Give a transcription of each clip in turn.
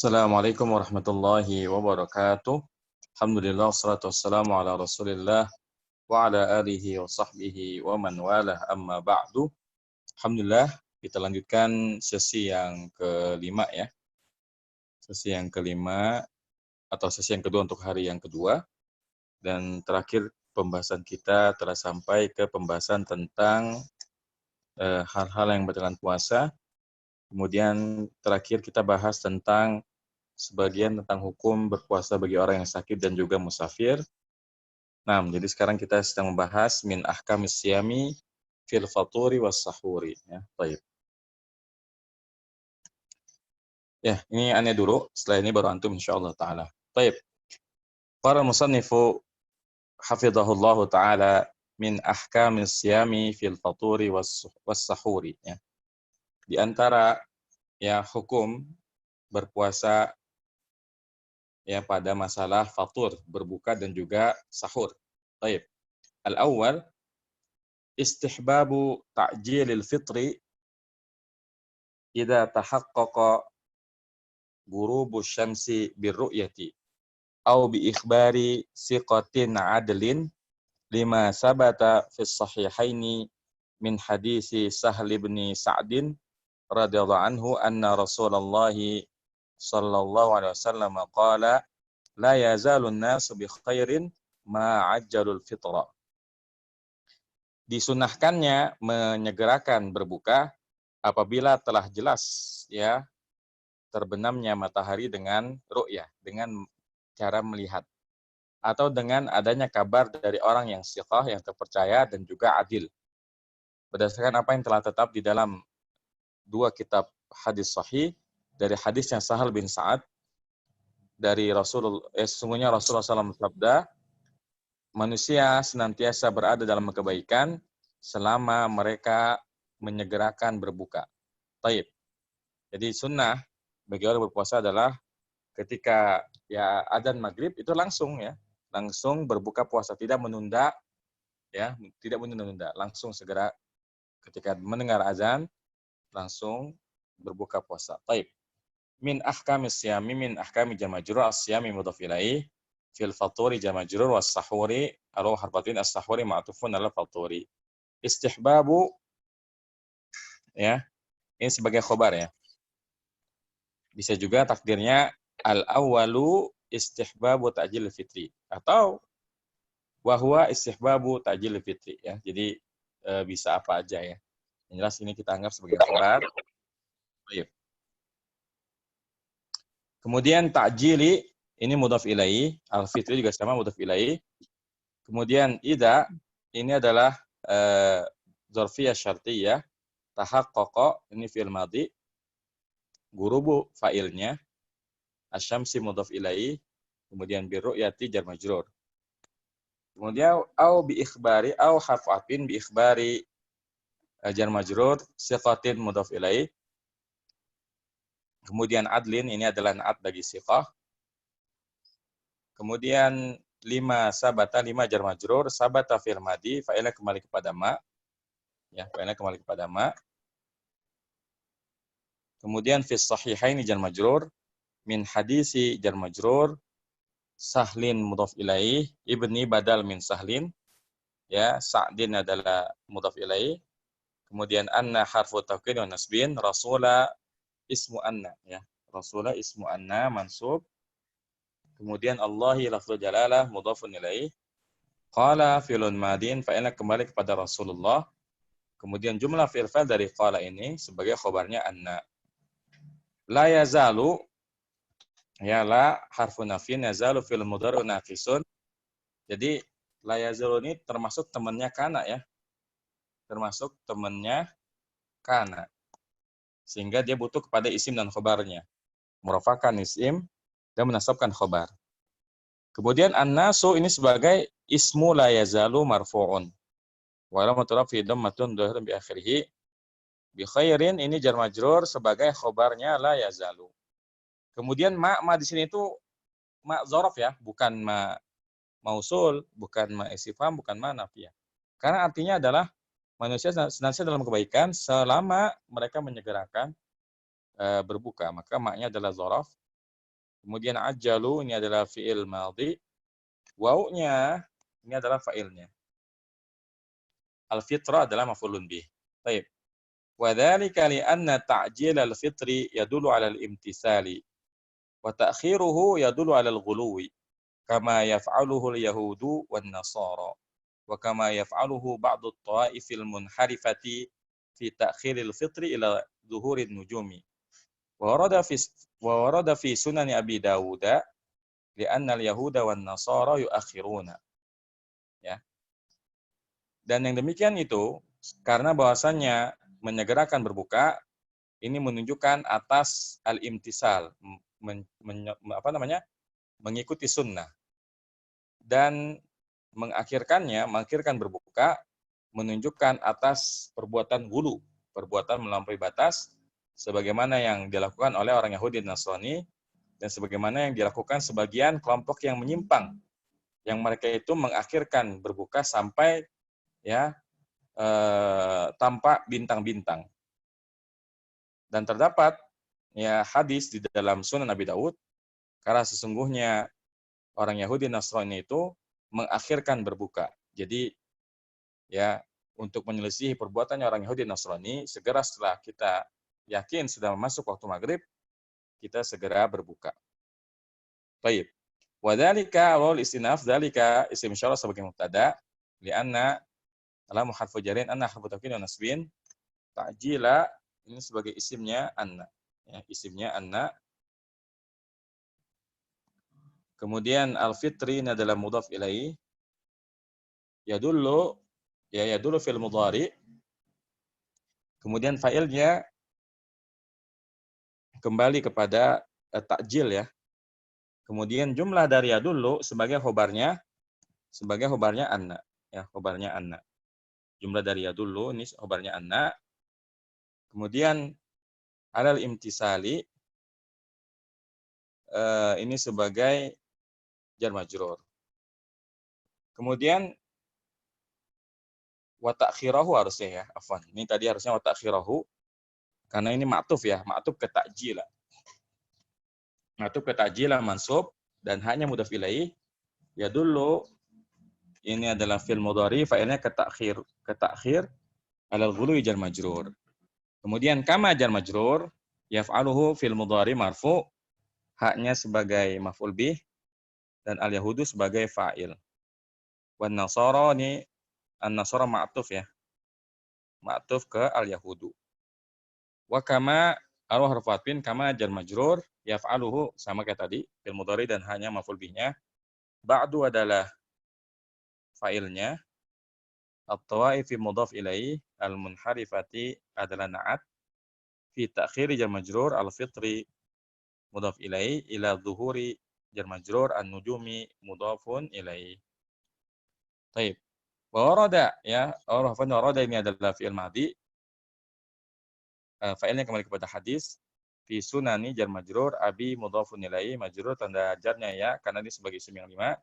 Assalamualaikum warahmatullahi wabarakatuh. Alhamdulillah, wassalatu wassalamu ala rasulillah wa ala alihi wa sahbihi wa man walah, amma ba'du. Alhamdulillah, kita lanjutkan sesi yang kelima ya. Sesi yang kelima atau sesi yang kedua untuk hari yang kedua. Dan terakhir pembahasan kita telah sampai ke pembahasan tentang hal-hal yang berkaitan puasa. Kemudian terakhir kita bahas tentang sebagian tentang hukum berpuasa bagi orang yang sakit dan juga musafir. Nah, jadi sekarang kita sedang membahas min ahkamis siyami fil faturi was sahuri. Ya, baik. Ya, ini aneh dulu. Setelah ini baru antum insyaallah ta'ala. Baik. Para musannifu hafidhahullah ta'ala min ahkamis siyami fil faturi was sahuri. Ya. Di antara ya hukum berpuasa ya pada masalah fatur, berbuka dan juga sahur. Baik. Al-awwal istihbabu ta'jilil fitri idza tahaqqaqa ghurubu syamsi birru'yati aw bi ikhbari siqatin 'adlin lima sabata fi sahihaini min hadisi Sahl bin Sa'din radhiyallahu anhu anna Rasulullah sallallahu alaihi wasallam qala la yazalu an-nasu bi khairin ma 'ajjalul fitra. Disunahkannya menyegerakan berbuka apabila telah jelas ya terbenamnya matahari dengan ru'yah, dengan cara melihat atau dengan adanya kabar dari orang yang thiqah, yang terpercaya dan juga adil. Berdasarkan apa yang telah tetap di dalam dua kitab hadis sahih dari hadis yang Sahal bin Sa'ad dari sesungguhnya Rasulullah SAW bersabda, manusia senantiasa berada dalam kebaikan selama mereka menyegerakan berbuka. Taib. Jadi sunnah bagi orang berpuasa adalah ketika ya adzan maghrib itu langsung berbuka puasa, tidak menunda ya, tidak menunda, langsung segera ketika mendengar azan langsung berbuka puasa. Taib. Min ahkamis siyami min ahkami jamajrur as-siyami mudhaf ilaih fil faturi jamajrur was sahuri atau harfatin as-sahuri ma'tufun ala faturi. Istihbabu ya, ini sebagai khobar ya. Bisa juga takdirnya al-awwalu istihbabu ta'jil fitri atau wahwa istihbabu ta'jil fitri ya. Jadi bisa apa aja ya. Yang jelas ini kita anggap sebagai khobar. Baik. Kemudian ta'jili ini mudhaf ilaih, al-fitri juga sama mudhaf ilaih. Kemudian idza ini adalah dzarfiyah syartiyah, tahaqqaqa ini fi'il madhi, gurubu fa'ilnya, asyamsi mudhaf ilaih, kemudian birru'yati jar majrur. Kemudian au bi ikhbari au harfin bi ikhbari jar majrur siqatin mudhaf ilaih. Kemudian adlin ini adalah naat bagi siqah. Kemudian lima jar majrur, sabata fil madi, fa'ilnya kembali kepada ma. Ya, fa'ilnya kembali kepada ma. Kemudian fis sahihaini jar majrur, min hadisi jar majrur, Sahlin mudhaf ilaih, ibni badal min Sahlin. Ya, Sa'din adalah mudhaf ilaih. Kemudian anna harfu tawkid wa nasbin, rasula ismu anna ya. Rasula ismu anna mansub. Kemudian Allahi lafzul jalalah mudhafun ilaih. Qala fi'lun madin fa'ilnya kembali kepada Rasulullah. Kemudian jumlah fi'il fa'il dari qala ini sebagai khobarnya anna. La yazalu ya la harfu nafin yazalu fi'il mudhari' naqisun. Jadi la yazalu ini termasuk temannya kana ya. Termasuk temannya kana. Sehingga dia butuh kepada isim dan khobarnya. Murafakan isim dan menasabkan khobar. Kemudian an-nasu ini sebagai ismu la yazalu marfu'un. Wa alamatul rafi dhammatun dhahirun bi akhirih. Bi khairin ini jar majrur sebagai khobarnya la yazalu. Kemudian ma di sini itu ma dzaraf ya, bukan ma mausul, bukan ma istifham, bukan ma nafiyah. Karena artinya adalah manusia senantiasa dalam kebaikan selama mereka menyegerakan berbuka. Maka maknya adalah dzaraf Kemudian ajalu ini adalah fi'il madhi. Wawunya ini adalah fa'ilnya. Al-fitra adalah maf'ulun bih. Baik. Wa dzalika li anna ta'jil al-fitri yadullu 'ala al-imtisali wa ta'khiruhu yadullu 'ala al-ghuluwi kama yaf'aluhu al-yahudu wan nasara wa kama yaf'aluhu ba'du at-ta'ifil munharifati fi ta'khiril fitri ila dhuhurin nujumi. Wa warada fi sunan Abi Dawud li anna al-yahuda wan nasara yu'akhiruna. Ya. Dan yang demikian itu karena bahwasannya menyegerakan berbuka ini menunjukkan atas al-imtisal, mengikuti sunnah, dan mengakhirkan berbuka menunjukkan atas perbuatan gulu, perbuatan melampaui batas, sebagaimana yang dilakukan oleh orang Yahudi dan Nasrani, dan sebagaimana yang dilakukan sebagian kelompok yang menyimpang, yang mereka itu mengakhirkan berbuka sampai ya tanpa bintang-bintang. Dan terdapat ya hadis di dalam Sunan Abi Daud, karena sesungguhnya orang Yahudi Nasrani itu mengakhirkan berbuka. Jadi ya untuk menyelesaikan perbuatannya orang Yahudi Nasrani, segera setelah kita yakin sudah masuk waktu maghrib, kita segera berbuka. Baik. Wa dzalika wal istinaf dzalika isim isyarah sebagai mubtada li'anna alamu harfu jarin anna harfu taukid wa nasbin ta'jila ini sebagai isimnya anna. Ya, isimnya anna. Kemudian al-fitri ini adalah mudhaf ilaih. Yadullu fil mudhari. Kemudian fa'ilnya kembali kepada ta'jil ya. Kemudian jumlah dari yadullu sebagai khobarnya anna. Ya, khobarnya anna. Jumlah dari yadullu ini khobarnya anna. Kemudian alal imtisali ini sebagai jar majrur. Kemudian wa ta'khirahu harusnya ya, afwan. Ini tadi harusnya wa ta'khirahu karena ini ma'tuf ya, ma'tuf ke ta'jila. Ma'tuf ke ta'jila mansub dan hanya mudhaf ilaih. Ya dulu ini adalah fi'il mudhari, fa'ilnya ke ta'khir alal ghului jar majrur. Kemudian kama jar majrur yaf'aluhu fil mudhari marfu, haknya sebagai maf'ul bih dan al-yahudu sebagai fa'il. Wan nasara ini an-nasara ma'tuf ya. Ma'tuf ke al-yahudu. Wa kama arwah harfatin kama jar majrur yaf'aluhu sama kayak tadi fil mudhari dan hanya maf'ul bihnya. Ba'du adalah fa'ilnya. At-tawaifi mudhaf ilaih, al-munharifati adalah na'at. Fi ta'khiri jar majrur al-fitri mudhaf ilaih ila dhuhuri jar majrur an-nujumi mudhafun ilaih. Baik. Wa warada ya, warada ini adalah fi'il madhi. Fa'ilnya kembali kepada hadis. Fi sunani jar majrur abi mudhafun ilaih, majrur tanda jarnya ya karena ini sebagai isim yang 5.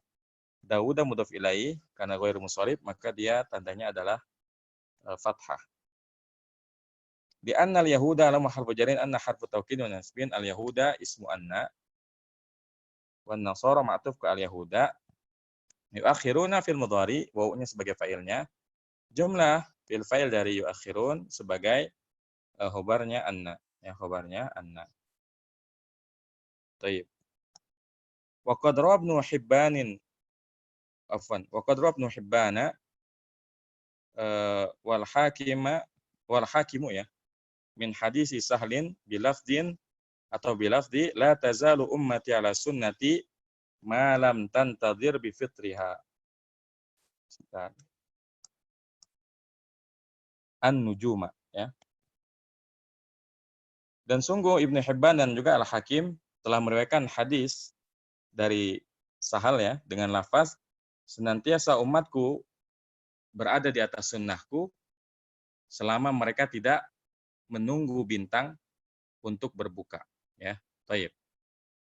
Dawuda mudhaf ilaih karena ghairu musharif maka dia tandanya adalah fathah. Bi annal yahuda lam harfu jarin anna harfu taukid wa nasbin al yahuda ismu anna wan nasara ma'tuf ke al yahuda yuakhiruna fil mudhari wawunya sebagai fa'ilnya, jumlah fil fa'il dari yuakhirun sebagai khobarnya anna ya, khobarnya anna. Baik. Wa qad rawa ibnu hibbanin afwan wa qad rawa ibnu hibbana wal hakimu ya min hadisi sahlin bilafdin atau bilafdi la tazalu ummati ala sunnati ma lam tantadhir bi fitriha. An-nujuma ya. Dan sungguh Ibnu Hibban dan juga Al-Hakim telah meriwayatkan hadis dari Sahal ya dengan lafaz senantiasa umatku berada di atas sunnahku selama mereka tidak menunggu bintang untuk berbuka ya. Baik.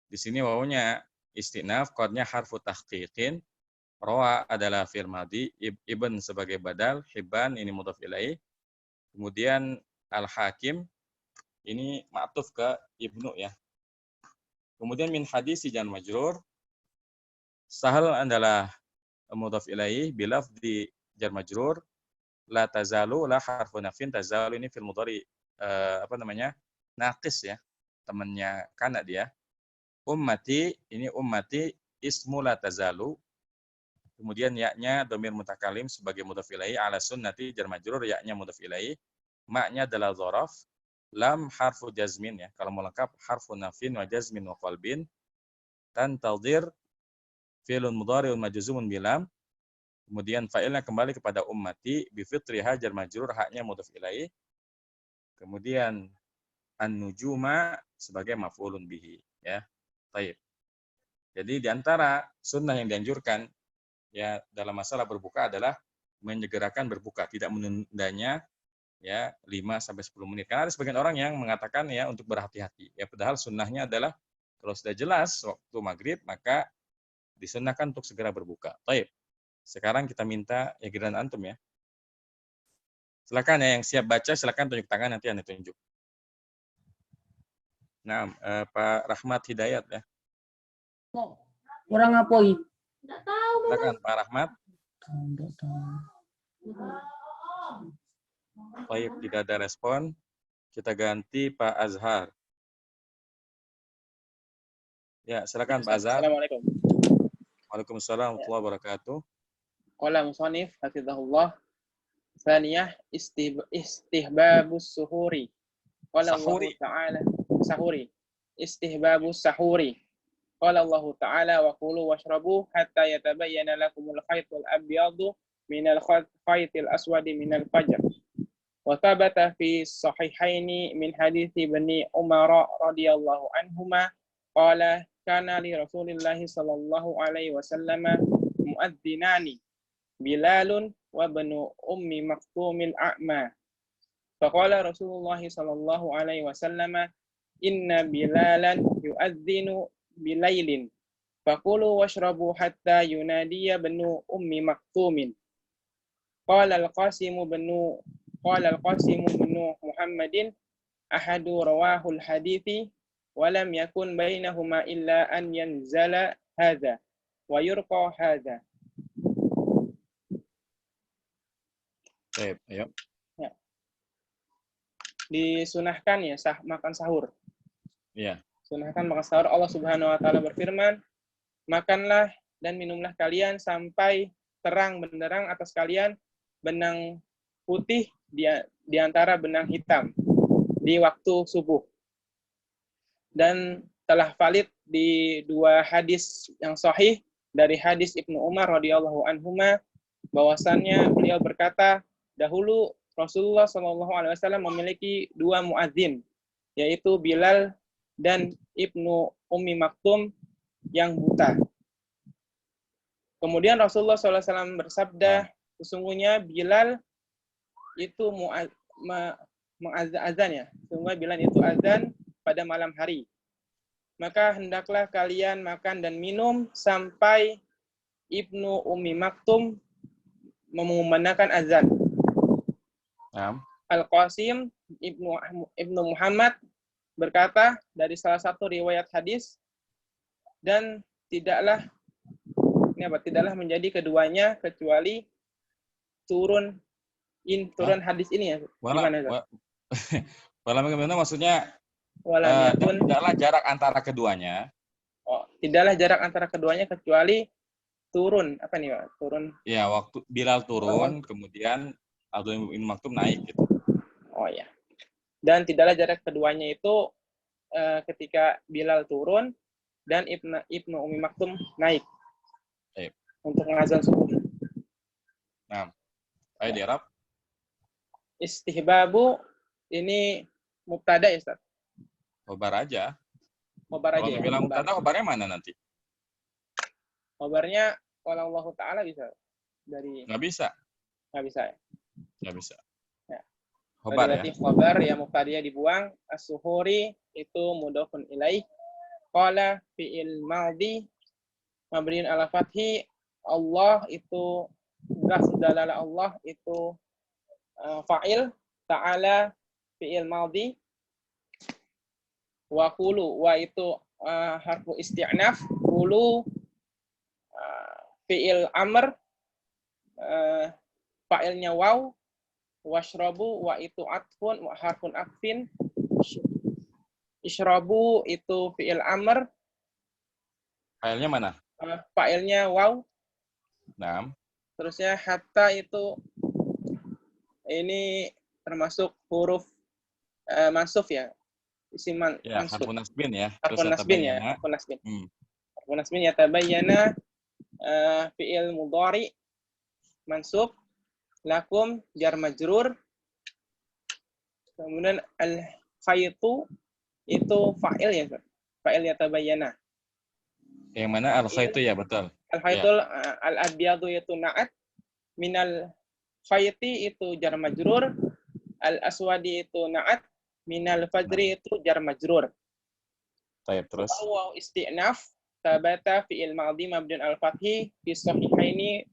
Di sini wawunya istinaf, qadnya harfu tahqiqin, rawa adalah fi'il madhi, ibn sebagai badal, hibban ini mudhaf ilaih. Kemudian al-hakim ini ma'tuf ke ibnu ya. Kemudian min hadis jar majrur, Sahal adalah mudhaf ilaih bilafzi jar majrur, la tazalu, la harfu nafin, tazalu ini fil mudhari naqis ya, temannya kana dia. Ummati, ini ummati ismu la tazalu, kemudian yaknya dhamir mutakalim sebagai mudhaf ilaih, ala sunnati jar majrur, yaknya mudhaf ilaih, maknya adalah dzaraf, lam harfu jazmin ya, kalau mau lengkap harfu nafin wa jazmin wa qalbin, tantadhir fi'lun mudhari'un majzumun bilam, kemudian fa'ilnya kembali kepada ummati, bifitriha jar majrur, haknya mudhaf ilaih, kemudian an-nujuma sebagai maf'ulun bihi ya. Baik. Jadi di antara sunnah yang dianjurkan ya dalam masalah berbuka adalah menyegerakan berbuka, tidak menundanya ya 5 sampai 10 menit. Karena ada sebagian orang yang mengatakan ya untuk berhati-hati. Ya padahal sunnahnya adalah kalau sudah jelas waktu maghrib maka disunnahkan untuk segera berbuka. Baik. Sekarang kita minta ya giliran antum ya. Silakan ya yang siap baca silakan tunjuk tangan nanti Anda tunjuk. Nah, Pak Rahmat Hidayat ya. Kurang apoi. Silakan Pak Rahmat. Baik, tidak ada respon. Kita ganti Pak Azhar. Ya, silakan Pak Azhar. Assalamualaikum. Waalaikumsalam warahmatullahi wabarakatuh. Qala musannif hafizahullah, tsaniyah istihbabus suhuri. Qala Allah Ta'ala sahuri. Istihbabus sahuri. Qala Allah Ta'ala wa kulu washrabu hatta yatabayyana lakumul khaytul abyadu minal khaytil aswadi minal fajr. Wa thabata fi sahihaini min hadithi Bani Umar radhiyallahu anhuma qala kana li Rasulillahi sallallahu alaihi wasallam muadzdinani Bilalun wa banu ummi maktumil a'ma. Faqala Rasulullah sallallahu alaihi wasallam inna Bilalan yu'adzinu bilailin. Faqulu washrabu hatta yunadiya banu ummi maktumin. Qala al-Qasim banu Muhammadin ahadu rawahul hadithi wa lam yakun bainahuma illa an yanzala hadza wa yurqa hadza. Baik, ayo. Ya. Disunahkan ya makan sahur. Iya. Sunahkan makan sahur. Allah Subhanahu wa taala berfirman, "Makanlah dan minumlah kalian sampai terang benderang atas kalian benang putih di antara benang hitam di waktu subuh." Dan telah valid di dua hadis yang sahih dari hadis Ibnu Umar radhiyallahu anhuma bahwasannya beliau berkata, dahulu Rasulullah SAW memiliki dua muadzin, yaitu Bilal dan Ibnu Ummi Maktum yang buta. Kemudian Rasulullah SAW bersabda, sesungguhnya Bilal itu mengazan ya, sesungguhnya Bilal itu azan pada malam hari. Maka hendaklah kalian makan dan minum sampai Ibnu Ummi Maktum memandangkan azan. Al-Qasim Ibnu Muhammad berkata dari salah satu riwayat hadis, dan tidaklah menjadi keduanya kecuali turun hadis ini ya. Gimana? Bagaimana maksudnya? Dan tidaklah jarak antara keduanya. Oh, tidaklah jarak antara keduanya kecuali turun apa nih Pak? Turun. Ya, waktu Bilal turun, kemudian Abdul bin Maktum naik gitu. Oh ya. Dan tidaklah jarak keduanya itu ketika Bilal turun dan Ibnu Ummi Maktum naik. Untuk ngazan subuh. Nah, ayo di Arab. Istihbabu ini mubtada ya, Ustaz? Khobar aja. Khobar aja. Kalau bilang mubtada, khobarnya mana nanti? Khobarnya kalau Allah Ta'ala bisa dari. Nggak bisa. Nggak bisa ya? Nggak bisa. Ya. Khobar ya. Khobar ya mubtada dibuang. As-suhuri itu mudhafun ilaih. Qala fi'il madhi mabniun ala fathi. Allah itu lafz dalalah Allah itu fa'il, ta'ala fi'il madhi, wa kulu wa itu harfu isti'naf, hulu fi'il amr, fa'ilnya waw, washrabu wa itu atfun wa harfun atfin, ishrabu itu fi'il amr, Filenya mana? fa'ilnya waw, Nah, terusnya hatta itu ini termasuk huruf mansuf ya, isim ya mansuf. harfun nasbin ya. Terus Harfun nasbin ya, yatabayyana. harfun nasbin. Hmm. Harfun nasbin yatabayyana fi'il mudhari mansub, lakum jar majrur, kemudian al khaytu itu fa'il ya, fa'il yatabayyana. Yang mana al-khaytu ya, betul. Al khaytul al abyadu itu na'at, minal khayti itu jar majrur, al aswadi itu na'at, minal fajri itu jar majrur. Baik, terus. Waw isti'naf tabata fi'il madhi mabdun al-fathi fi sahihaini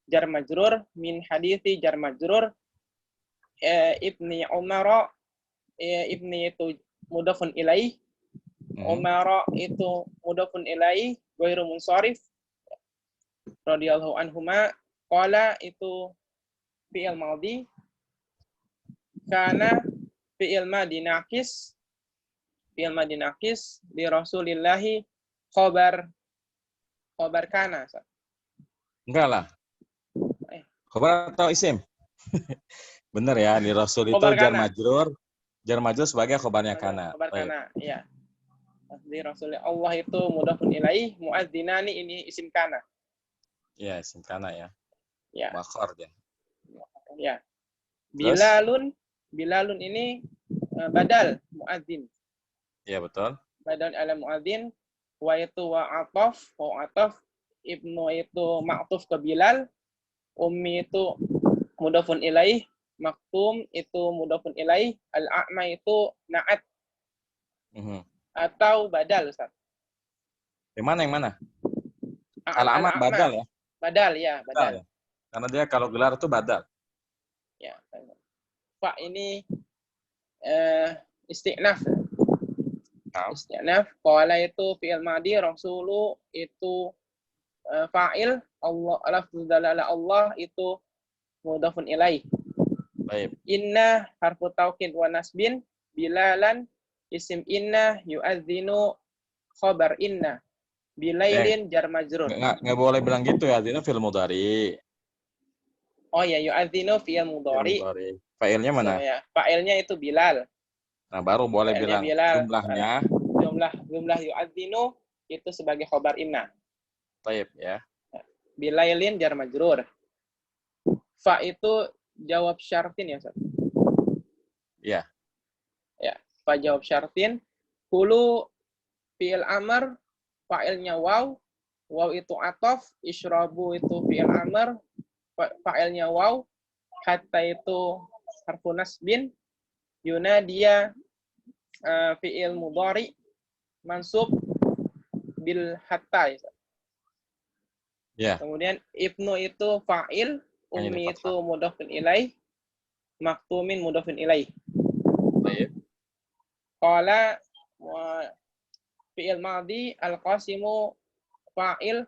jar majrur min hadithi jar majrur ibni Umar, ibni itu mudafun ilaih, Umar itu mudafun ilaih ghairu munsharif radhiyallahu anhuma, qala itu fi'il madhi, kana fi'il madhi naqis, fi'il madhi naqis di Rasulillahi khobar kana. Enggak lah. Khobar atau isim? Bener ya, di Rasul itu Khobar jar kana. majrur sebagai khobarnya kana. Khobar kana, iya. Di Rasulullah Allah itu mudhafun ilaih, muadzinani ini isim kana. Iya, isim kana ya. Ya. Makhor ya. Ya. Bilalun ini badal muadzin. Iya, betul. Badal ala muadzin, wa itu wa ataf, ibnu itu ma'tuf ke Bilal, ummi itu mudhafun ilaih, maktum itu mudhafun ilaih, al-a'ma itu na'at. Atau badal, Ustaz. Yang mana? Al-a'ma badal ya? Badal ya, badal. Ya. Karena dia kalau gelar itu badal. Ya. Pak ini isti'naf. Isti'naf, qala itu fi'il madhi, rasulu itu fa'il, Allah lafzul dalalah Allah itu mudhafun ilaih. Baik. Inna harfu taukid wa nasbin, bilalan isim inna, yu'adzinu khobar inna, bilailin jar majrur. Nggak boleh bilang gitu ya, artinya fi'il mudhari. Oh ya, yu'adzinu fi'il mudhari. Fa'ilnya mana? So, ya. Fa'ilnya itu Bilal. Nah, baru boleh Fa'ilnya bilang Bilal. jumlahnya. Jumlah yu'adzinu itu sebagai khobar inna. Baik ya. Bilailin jar majrur. Fa itu jawab syartin ya, Ustaz? Iya. Ya, fa jawab syartin. Hulu fi'il amr, fa'ilnya waw. Waw itu atof, ishrabu itu fi'il amr, fa'ilnya waw. Hatta itu harfu nasbin. Yunadiya fi'il mudhari mansub bil hatta. Ya. Kemudian ibnu itu fa'il, ummi itu mudhafun ilaih, maktumin mudhafun ilaih. Baik. Qala fi'il madhi, al-qasimu fa'il,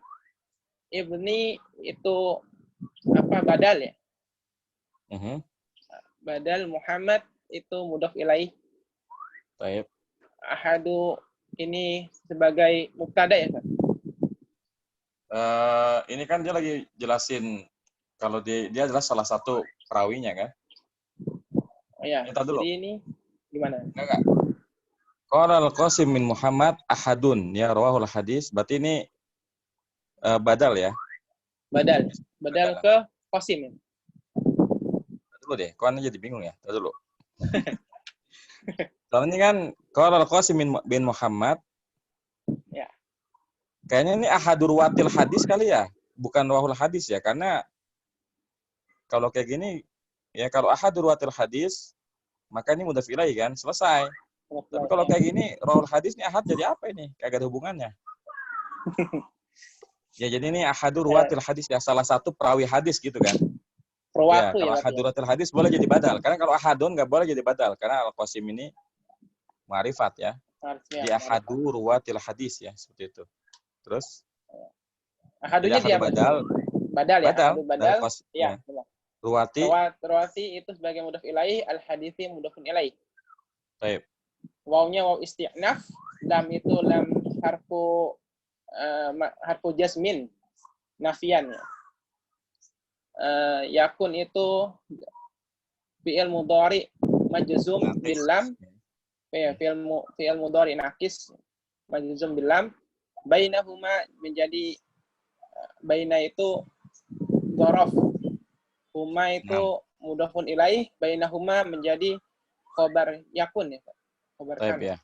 ibni itu badal ya? Badal, Muhammad itu mudhaf ilaih. Baik. Ahadu ini sebagai mubtada ya, Pak? Ini kan dia lagi jelasin kalau dia adalah salah satu perawinya kan? Oh ya. Dulu. Jadi ini gimana? Enggak. Qala al-Qasim min Muhammad ahadun ya rawahul hadis. Berarti ini badal ya? Badal ke Qasim ya? Dulu deh, kau jadi bingung ya. Dulu. Soalnya kan qala al-Qasim bin Muhammad. Ya. Kayaknya ini ahadur watil hadis kali ya, bukan rawahul hadis ya, karena kalau kayak gini ya kalau ahadur watil hadis maka ini mudhaf ilaih kan, selesai. Tapi kalau kayak gini rawahul hadis ini ahad jadi apa ini? Kagak ada hubungannya. Ya jadi ini ahadur watil hadis ya, salah satu perawi hadis gitu kan. Ya, kalau ahadur watil hadis boleh jadi badal, karena kalau ahadun nggak boleh jadi badal karena al-Qasim ini ma'rifat ya. Di ahadu ruwatil hadis ya, seperti itu. Terus Ahadunya jadi ahadu dia badal, badal ya, badal ahadu dari badal. kos Iya, ya. benar. Ruwati, Rawati itu sebagai mudhaf ilaih, al-hadithi mudhafun ilaih. baik. Wawnya waw isti'naf, lam itu lam harfu jasmin, nafian. Yakun itu fi'il mudhari majzum bil lam, fi'il mudhari nakis majzum bil lam. Bainahuma menjadi baina itu dhorof, huma itu mudhafun ilaih, bainahuma menjadi khobar yakun ya, khobar Baik kana. ya.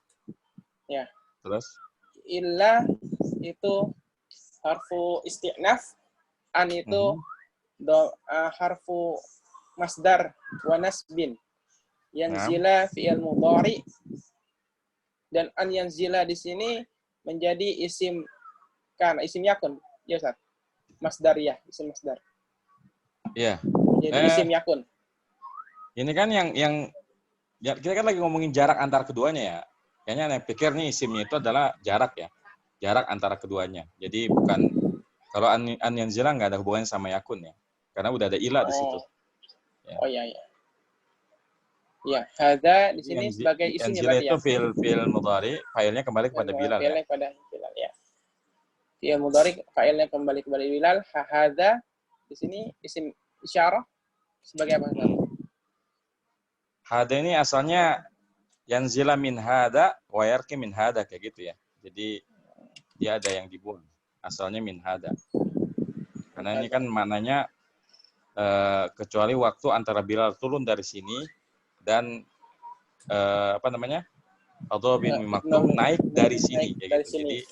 Ya. Terus Illa itu harfu isti'naf, an itu harfu masdar wa nasbin. Yanzila fi'il mudhari, dan an yanzila di sini menjadi isim kana, isim yakun. Ya Ustaz. Masdar ya, isim masdar. iya. Jadi isim yakun. Ini kan yang ya, kita kan lagi ngomongin jarak antar keduanya ya. Kayaknya yang pikir nih isimnya itu adalah jarak ya. Jarak antara keduanya. Jadi bukan, kalau an yanzila nggak ada hubungannya sama yakun ya. Karena udah ada ila di situ. Ya. Oh iya ya. Ya, hadza di sini sebagai isimnya yanzila berarti itu ya. fi'il mudhari, failnya kembali kepada Bilal ya. Fi'ilnya kepada Bilal ya. Fi'il mudhari failnya kembali kepada Bilal. Hadza di sini isim isyarah sebagai apa? Hada ini asalnya yanzila min hada wa yarki min hada, kayak gitu ya. Jadi dia ada yang dibuang. Asalnya min hada. Karena ini kan maknanya kecuali waktu antara Bilal turun dari sini dan Abdullah bin Maktum naik dari sini kayak dari gitu. sini. Jadi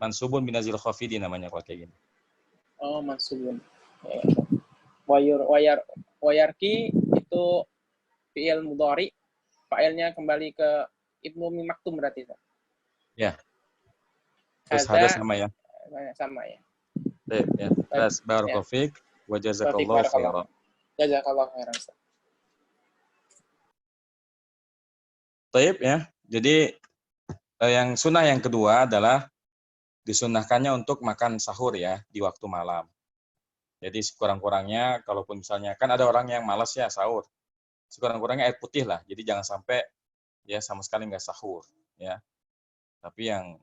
mansubun binazil khafidi namanya kalau kayak gini. Oh, mansubun. Wayarki itu fi'il mudhari, fa'ilnya kembali ke Ibnu Maktum berarti. Ya. Terus hada sama ya. Sama ya. Ya. Terus barakallahu fiik wa jazakallahu khairan. Jazakallahu khairan. Taib ya. Jadi yang sunnah yang kedua adalah disunahkannya untuk makan sahur ya di waktu malam. Jadi sekurang-kurangnya, kalaupun misalnya kan ada orang yang malas ya sahur, sekurang-kurangnya air putih lah. Jadi jangan sampai ya sama sekali nggak sahur ya. Tapi yang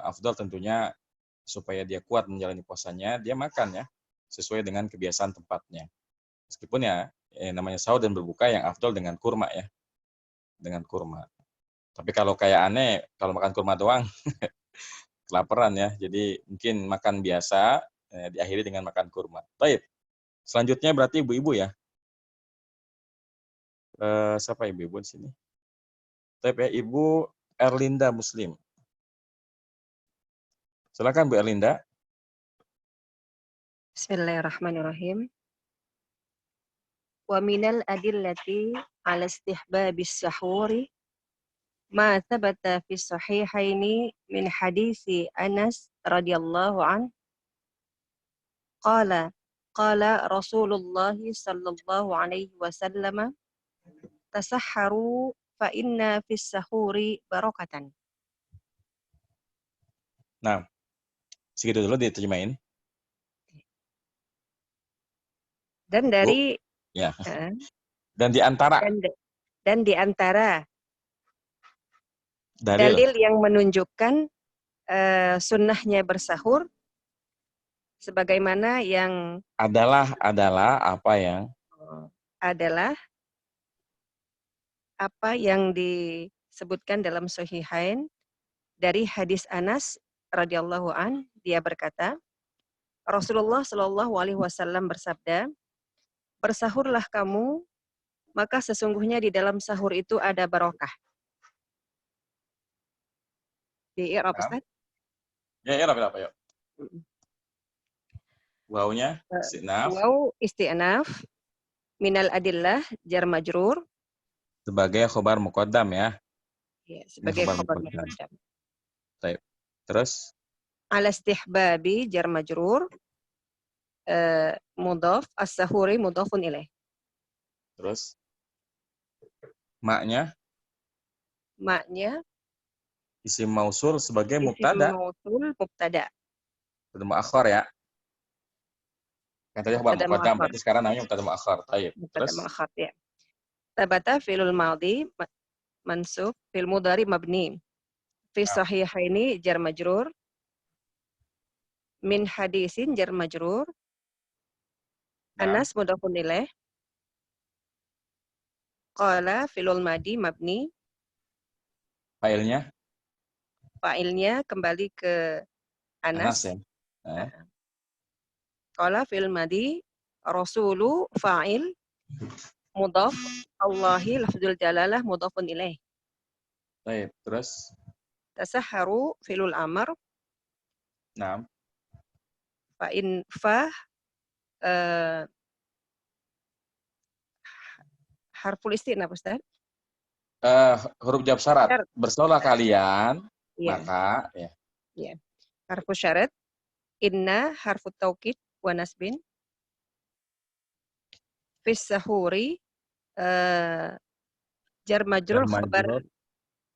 afdal tentunya supaya dia kuat menjalani puasanya, dia makan ya sesuai dengan kebiasaan tempatnya. Meskipun ya namanya sahur dan berbuka yang afdal dengan kurma ya, dengan kurma. Tapi kalau kayak aneh, kalau makan kurma doang kelaparan ya. Jadi mungkin makan biasa diakhiri dengan makan kurma. Baik. Selanjutnya berarti ibu-ibu ya. Siapa ibu-ibu di sini? Baik ya, Ibu Erlinda Muslim. Silakan Bu Erlinda. Bismillahirrahmanirrahim. Wa minal adillati ala istihbabis sahuri ma thabata fi sahihaini min hadisi Anas radhiyallahu an qala Rasulullah sallallahu alaihi wasallam tasahharu fa inna fis sahuri barakatan. Nah, segitu dulu diterjemahin. Dan dari ya. Dan di antara dalil yang menunjukkan sunnahnya bersahur sebagaimana yang adalah apa yang disebutkan dalam Sahihain dari hadis Anas radhiyallahu an, dia berkata, Rasulullah Shallallahu alaihi wasallam bersabda, bersahurlah kamu, maka sesungguhnya di dalam sahur itu ada barokah. Di i'rab Ustaz? Ya, i'rab apa yuk? Wawnya isti'naf. Waw isti'naf minal adillah jar majrur. Sebagai khobar muqaddam ya. Ya, sebagai khobar muqaddam. Baik. Terus ala istihbabi jar majrur, mudhaf, as-sahuri mudhafun ilaih. Terus maknya maknya Isim mausul sebagai isim mubtada. mausul mubtada. Mubtada muakhar ya. Kan tadi khabar Mubtada muqaddam, muakhar. berarti sekarang namanya mubtada muakhar. Taib. Mubtada Terus muakhar ya. Tabata fi'lul madhi mansub, fil mudhari mabni. Fi nah, sahihaini jar majrur. Min hadisin jar majrur. nah, Anas mudhafun ilaih. Qala fi'lul madi mabni. failnya Fa'ilnya kembali ke Anas ya. Anas. Nah, Qala fi'il madi rasulu fa'il mudhaf Allahi lafzul jalalah mudhafun ilaih. taib. Terus Tasahharu fi'lul amr nah, fa'in fa harful istinaf Ustaz. huruf jawab syarat. Syarat. Bersolah kalian, Iya, maka ya. iya. Harfu syarat. Inna harfu taukid wa nasbin. Fis sahuri jar majrur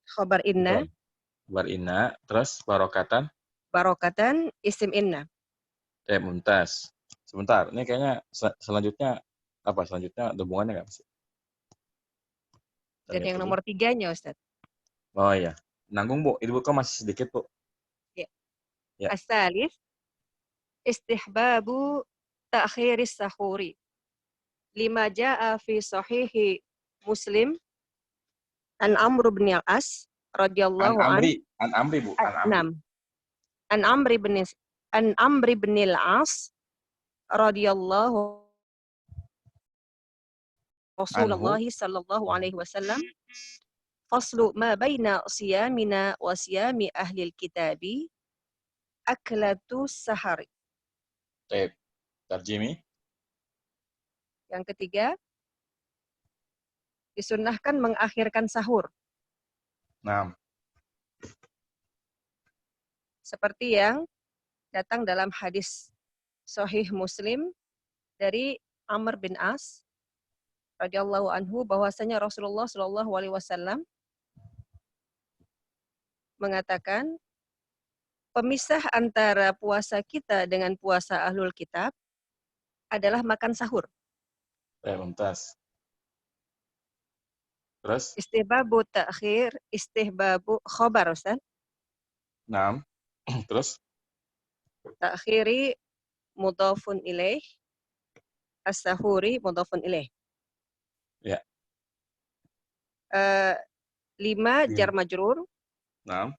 khobar inna. Betul. Khabar inna, terus barokatan, Barokatan isim inna. mumtaz. Sebentar, ini kayaknya selanjutnya apa? Selanjutnya ada hubungannya nggak sih? Dan yang Tadi. nomor 3-nya Ustaz. Oh iya, nanggung Bu, itu kok masih sedikit Bu. Ya. Ya. As-salif istihbabu ta'khiris sahuri. Lima ja'a fi sahihi Muslim an Amr bin al-As radhiyallahu An Amri Bu, An Amri. An Amr bin al-As radhiyallahu Rasulullah sallallahu alaihi wasallam faslu ma baina siyamina wa siyami ahli al-kitabi aklatu sahari. Taib. Tarjimi. Yang ketiga, disunnahkan mengakhirkan sahur. Nah, Seperti yang datang dalam hadis Sahih Muslim dari Amr bin As radhiyallahu anhu bahwasanya Rasulullah Shallallahu alaihi wasallam mengatakan pemisah antara puasa kita dengan puasa ahlul kitab adalah makan sahur. mumtaz. Terus, Istihbabu ta'khir, istihbabu khobar Ustaz. nah, terus, Ta'khiri mudhafun ilaih, as-sahuri mudhafun ilaih. ya. 5 jar majrur. Nah,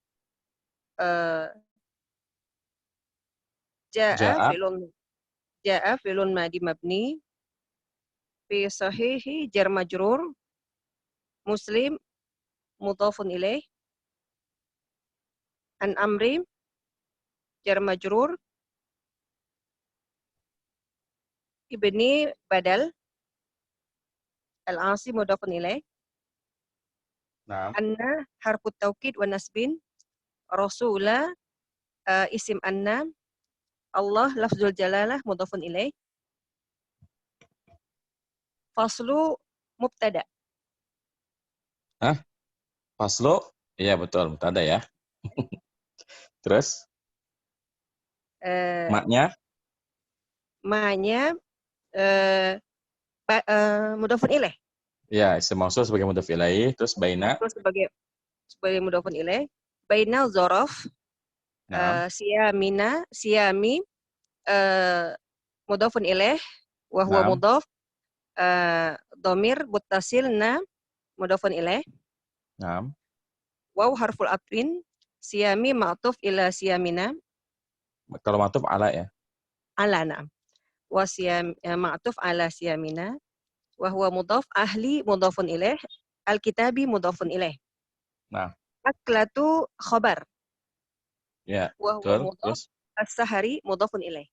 Ja'a filun madi mabni fi sahihi jar majrur Muslim mudhafun ilaih. An Amri jar majrur ibni badal al-asi mudhafun ilaih. nah, Anna harfu taukid wa nasbin. Rasula isim anna. Allah lafzul jalalah mudhafun ilaih. Faslu mubtada. faslo, iya betul, mubtada ya. Terus, maknya, Ma'nya mudhafun ilaih. ya, isim mausul sebagai mudhaf ilaih, terus baina, Terus sebagai mudhafun ilaih. Baina dzaraf nah, siyami mudhafun ilaih wa huwa nah, mudhaf dhamir muttasil na mudhafun ilaih. nah, Waw harful atfin siyami ma'tuf ila siyamina kalau matuf ala ya. ala na'am. Wa siyam ma'tuf ala siyamina wa huwa mudhaf ahli mudhafun ilaih al-kitabi mudhafun ilaih. Nah, Aklatu khabar ya, wa huwa betul, mudhaf terus, as-sahari mudhafun ilaih.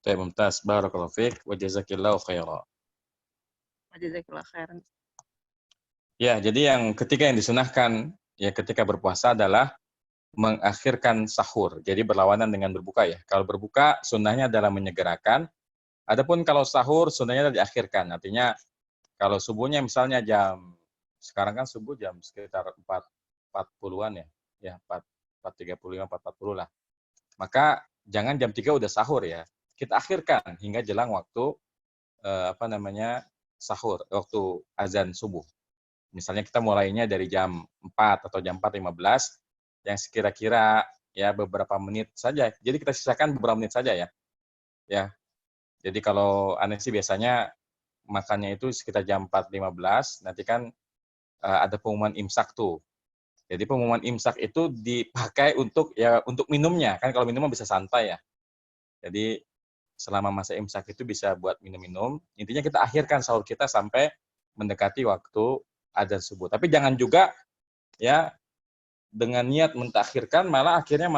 taib mumtaz, barakallahu fiik, wa jazakillahu khairan. Jazakallahu khairan. Ya, jadi yang ketiga yang disunahkan ya ketika berpuasa adalah mengakhirkan sahur. Jadi berlawanan dengan berbuka ya. Kalau berbuka sunnahnya adalah menyegerakan. Adapun kalau sahur sunnahnya adalah diakhirkan. Artinya kalau subuhnya misalnya jam Sekarang kan subuh jam sekitar 4.40-an ya. Ya, 4.35, 4.40 lah. Maka jangan jam 3 udah sahur ya. Kita akhirkan hingga jelang waktu sahur, waktu azan subuh. Misalnya kita mulainya dari jam 4 atau jam 4.15 yang sekira-kira ya beberapa menit saja. Jadi kita sisakan beberapa menit saja ya. Ya. Jadi kalau aneh sih biasanya makannya itu sekitar jam 4.15, nanti kan ada pengumuman imsak tuh. Jadi pengumuman imsak itu dipakai untuk minumnya. Kan kalau minum bisa santai ya. Jadi selama masa imsak itu bisa buat minum-minum. Intinya kita akhirkan sahur kita sampai mendekati waktu azan subuh. Tapi jangan juga ya dengan niat mentakhirkan malah akhirnya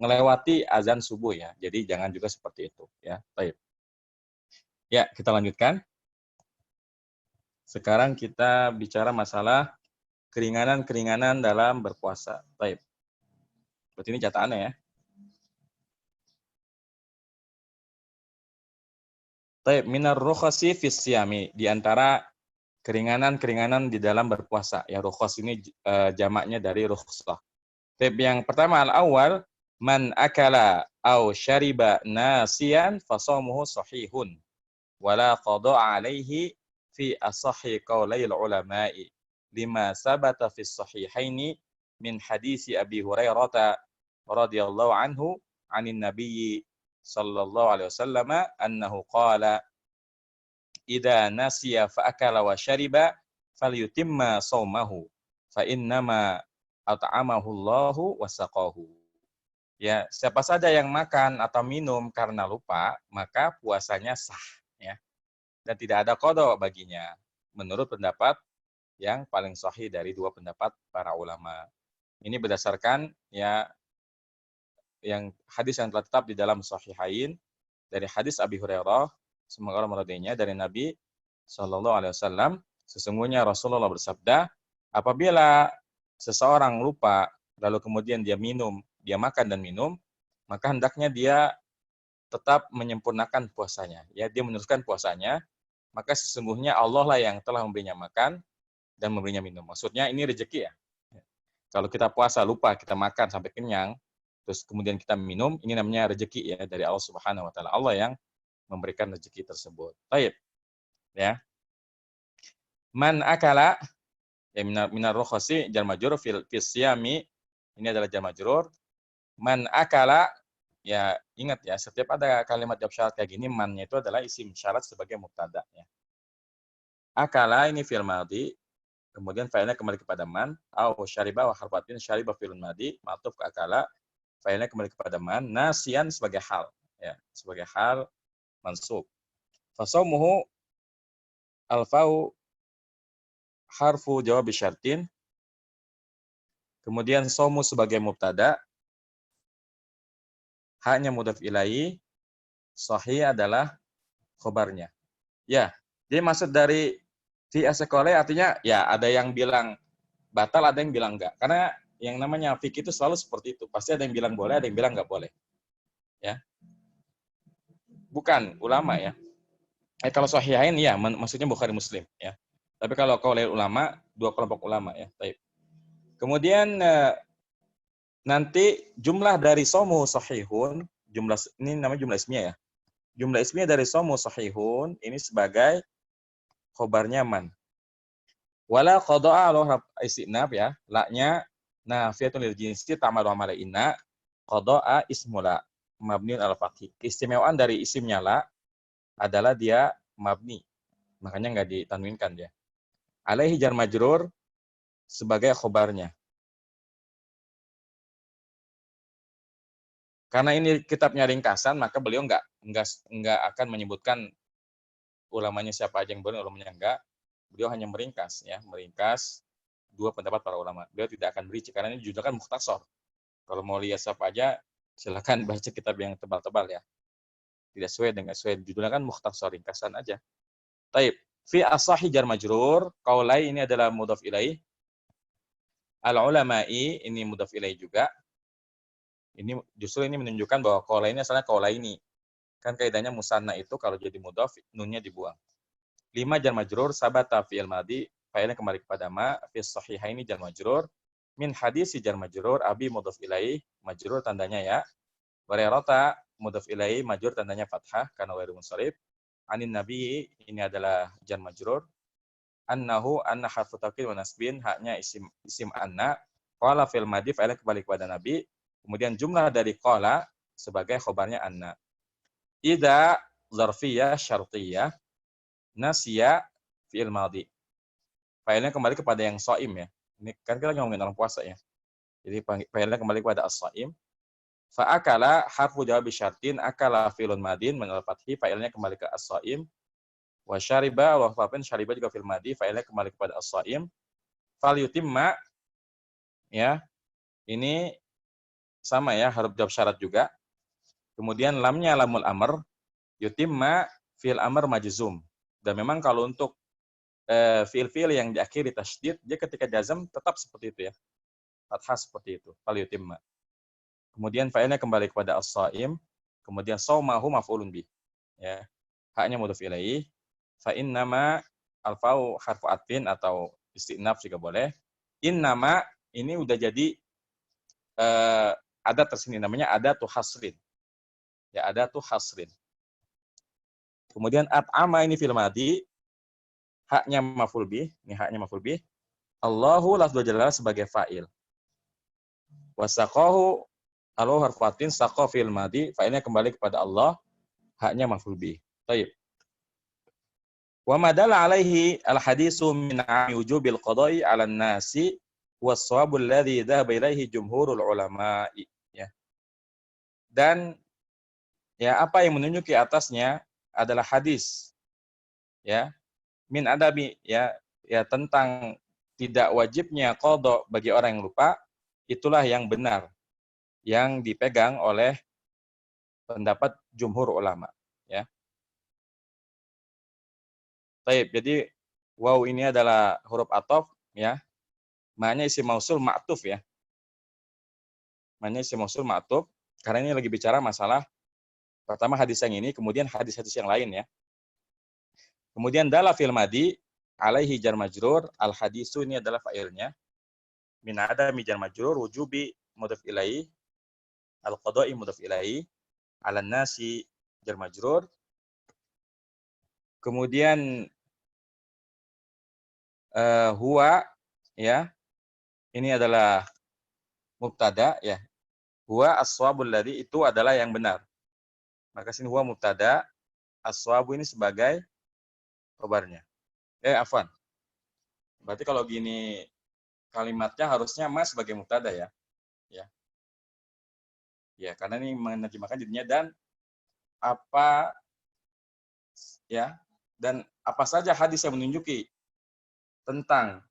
melewati azan subuh ya. Jadi jangan juga seperti itu ya. Baik. Ya, kita lanjutkan. Sekarang kita bicara masalah keringanan-keringanan dalam berpuasa. Baik. Berarti ini catatannya ya. Baik, minar rukhasi fis siyami, di antara keringanan-keringanan di dalam berpuasa. Ya, rukhas ini jamaknya dari rukhsah. Baik, yang pertama al-awwal, man akala aw syariba nasiyan fasawmuhu sahihun wala qada'a alaihi fi asahhi qaulail ulama'i lima sabata fi sahihaini min hadisi Abi Hurairah radhiyallahu anhu 'anin nabiyyi sallallahu alaihi wasallam annahu qala idza nasiya fa akala wa syariba falyutimma shaumahu fa innama at'amahu Allahu wa saqahu. Ya, siapa saja yang makan atau minum karena lupa, maka puasanya sah ya. Dan tidak ada qada baginya menurut pendapat yang paling sahih dari dua pendapat para ulama. Ini berdasarkan ya yang hadis yang telah tetap di dalam Sahihain dari hadis Abi Hurairah, semoga Allah meridainya, dari Nabi Shallallahu Alaihi Wasallam, sesungguhnya Rasulullah bersabda, apabila seseorang lupa lalu kemudian dia makan dan minum, maka hendaknya dia tetap menyempurnakan puasanya. Ya, dia meneruskan puasanya, maka sesungguhnya Allah lah yang telah memberinya makan dan memberinya minum. Maksudnya ini rezeki ya. Kalau kita puasa lupa kita makan sampai kenyang, terus kemudian kita minum, ini namanya rezeki ya dari Allah Subhanahu wa taala. Allah yang memberikan rezeki tersebut. Baik. Ya. Man akala ya minar rukhasi jar majrur fil siyami, ini adalah jar majrur. Man akala, ya ingat ya, setiap ada kalimat jawab syarat kayak gini, man-nya itu adalah isim syarat sebagai mubtada ya. Akala ini fi'il madhi, kemudian fa'ilnya kembali kepada man, au syariba wa harfatin syariba fi'il madhi, ma'tuf ke akala, fa'ilnya kembali kepada man, nasian sebagai hal ya, sebagai hal mansub. Fasaumuhu al-fa'u harfu jawab bisyartin, kemudian saumu sebagai mubtada, haknya mudhaf ilaihi, sahih adalah khobarnya. Ya, jadi maksud dari fi asqalai artinya ya ada yang bilang batal, ada yang bilang enggak. Karena yang namanya fikih itu selalu seperti itu. Pasti ada yang bilang boleh, ada yang bilang enggak boleh. Ya. Bukan ulama ya. Kalau sahihain ya maksudnya Bukhari Muslim ya. Tapi kalau qaulail ulama, dua kelompok ulama ya. Baik. Kemudian nanti jumlah dari somu sahihun, jumlah ini namanya jumlah ismiyah ya. Jumlah ismiyah dari somu sahihun ini sebagai khobarnya man. Wala qada'a ala istinab ya, la-nya nafiyatun lil jinsi ta'malu amala inna, qada'a ismula mabniun al fathi. Keistimewaan dari isimnya la adalah dia mabni. Makanya enggak ditanwinkan dia. Alaihi jar majrur sebagai khobarnya. Karena ini kitabnya ringkasan, maka beliau enggak akan menyebutkan ulamanya siapa aja yang boleh, ulamanya enggak. Beliau hanya meringkas ya, meringkas dua pendapat para ulama. Beliau tidak akan beri karena ini judulnya kan mukhtasar. Kalau mau lihat siapa aja, silakan baca kitab yang tebal-tebal ya. Tidak sesuai judulnya kan mukhtasar, ringkasan aja. Taib. Fi asahi jar majrur, qaulai ini adalah mudhaf ilaih. Al ulama'i ini mudhaf ilaih juga. Ini justru ini menunjukkan bahwa qaulai ini asalnya qaulaini. Kan kaidahnya musanna itu kalau jadi mudhaf nunnya dibuang. 5 jar majrur sabata fi'il madhi fa'ilnya kembali kepada ma, fi sahihaini jar majrur, min hadis jar majrur, abi mudhaf ilaih, majrur tandanya ya, Hurairah mudhaf ilaih, majrur tandanya fathah, karena ghairu munsharif, anin nabi, ini adalah jar majrur, annahu, anna harfu taukid wa nasbin, haknya isim anna, qala fil madi, fa'ilnya kembali kepada nabi, kemudian jumlah dari qala sebagai khobarnya anna. Ida zarfiyah syartiyah, nasiya fi'il madhi. Fa'ilnya kembali kepada yang shaim ya. Ini kan kita ngomongin orang puasa ya. Jadi fa'ilnya kembali kepada as-shaim. Fa'akala harfu jawab syartin, akala fi'lun madin menurut fathi, fa'ilnya kembali ke as-shaim. Wa syariba wa fa'in syariba juga fi'il madhi, fa'ilnya kembali kepada as-shaim. Fal yutimma ya. Ini sama ya, huruf jawab syarat juga. Kemudian lamnya lamul amr, yutimma fi'il amr majzum. Dan memang kalau untuk fi'il-fi'il yang diakhiri tasydid, dia ketika jazm tetap seperti itu ya. Fathah seperti itu. Fal yutimma. Kemudian fa'ilnya kembali kepada as-shaim, kemudian saumahu maf'ulun bih. Ya. Haknya mudhaf ilaih. Fa innama alfau harfu atfin atau istinaf juga boleh. Innama ini udah jadi adat tersini namanya adatu hasrin. Ya, adatu hasrin. Kemudian at'ama ini fil madi, haknya maf'ul bih, ini haknya maf'ul bih. Allahu lafdzul jalalah sebagai fa'il. Wasaqahu Allahu harfatin saqa fil madi, fa'ilnya kembali kepada Allah, haknya maf'ul bih. Baik. Wa madalla alaihi al-hadisu min wujubil qada'i 'alan nasi was-shawabul ladzi dhahaba ilaihi jumhurul ulama'i. Ya. Dan ya apa yang menunjuki atasnya adalah hadis ya min adabi ya tentang tidak wajibnya qada bagi orang yang lupa, itulah yang benar yang dipegang oleh pendapat jumhur ulama ya. Baik, jadi waw ini adalah huruf athof ya. Maknanya isim mausul ma'tuf ya. Maknanya isim mausul ma'tuf karena ini lagi bicara masalah pertama hadis yang ini, kemudian hadis-hadis yang lain ya. Kemudian dalla fil madi alaihi jar majrur, al hadisu ini adalah fa'ilnya. Min adami jar majrur, wujubi mudhaf ilaihi, al qada'i mudhaf ilaihi, alan nasi jar majrur. Kemudian huwa ya. Ini adalah mubtada ya. Huwa as-shawabul ladzi, itu adalah yang benar. Maka sini huwa mubtada, as-shawabu ini sebagai khabarnya. Afwan. Berarti kalau gini kalimatnya harusnya mas sebagai mubtada ya. Ya. Ya, karena ini menerjemahkan jadinya dan apa ya, dan apa saja hadis yang menunjuki tentang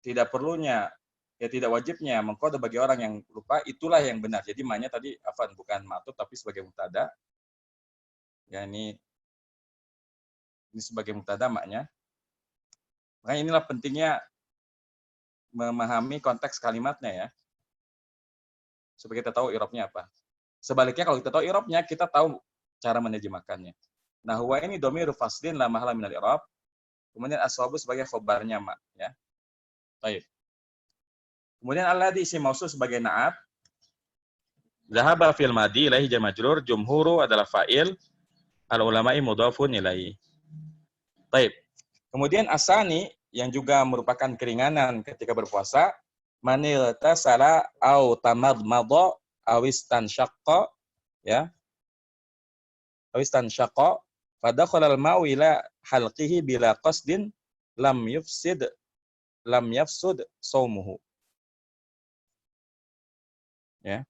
tidak perlunya ya tidak wajibnya mengqada bagi orang yang lupa, itulah yang benar. Jadi maknanya tadi afwan bukan ma'tuf tapi sebagai mubtada. Ya ini sebagai mubtada maknya. Makanya inilah pentingnya memahami konteks kalimatnya ya. Supaya kita tahu i'rabnya apa. Sebaliknya kalau kita tahu i'rabnya, kita tahu cara menerjemahkannya. Nah, huwa ini dhamiru faslin la mahala minal i'rab. Kemudian as-shawabu sebagai khobarnya ma ya. Baik. Kemudian alladzi isim mausul sebagai na'at. Zahaba fil madi ilaihi jar majrur, jumhuru adalah fa'il, al ulama'i mudhafun ilaihi. Baik. Kemudian asani yang juga merupakan keringanan ketika berpuasa, manil tasala au tamadmada aw istansyaqqa ya. Aw istansyaqqa fadakhala al-ma'u ila halqihi bila qasdin lam yafsud shaumuhu. Ya.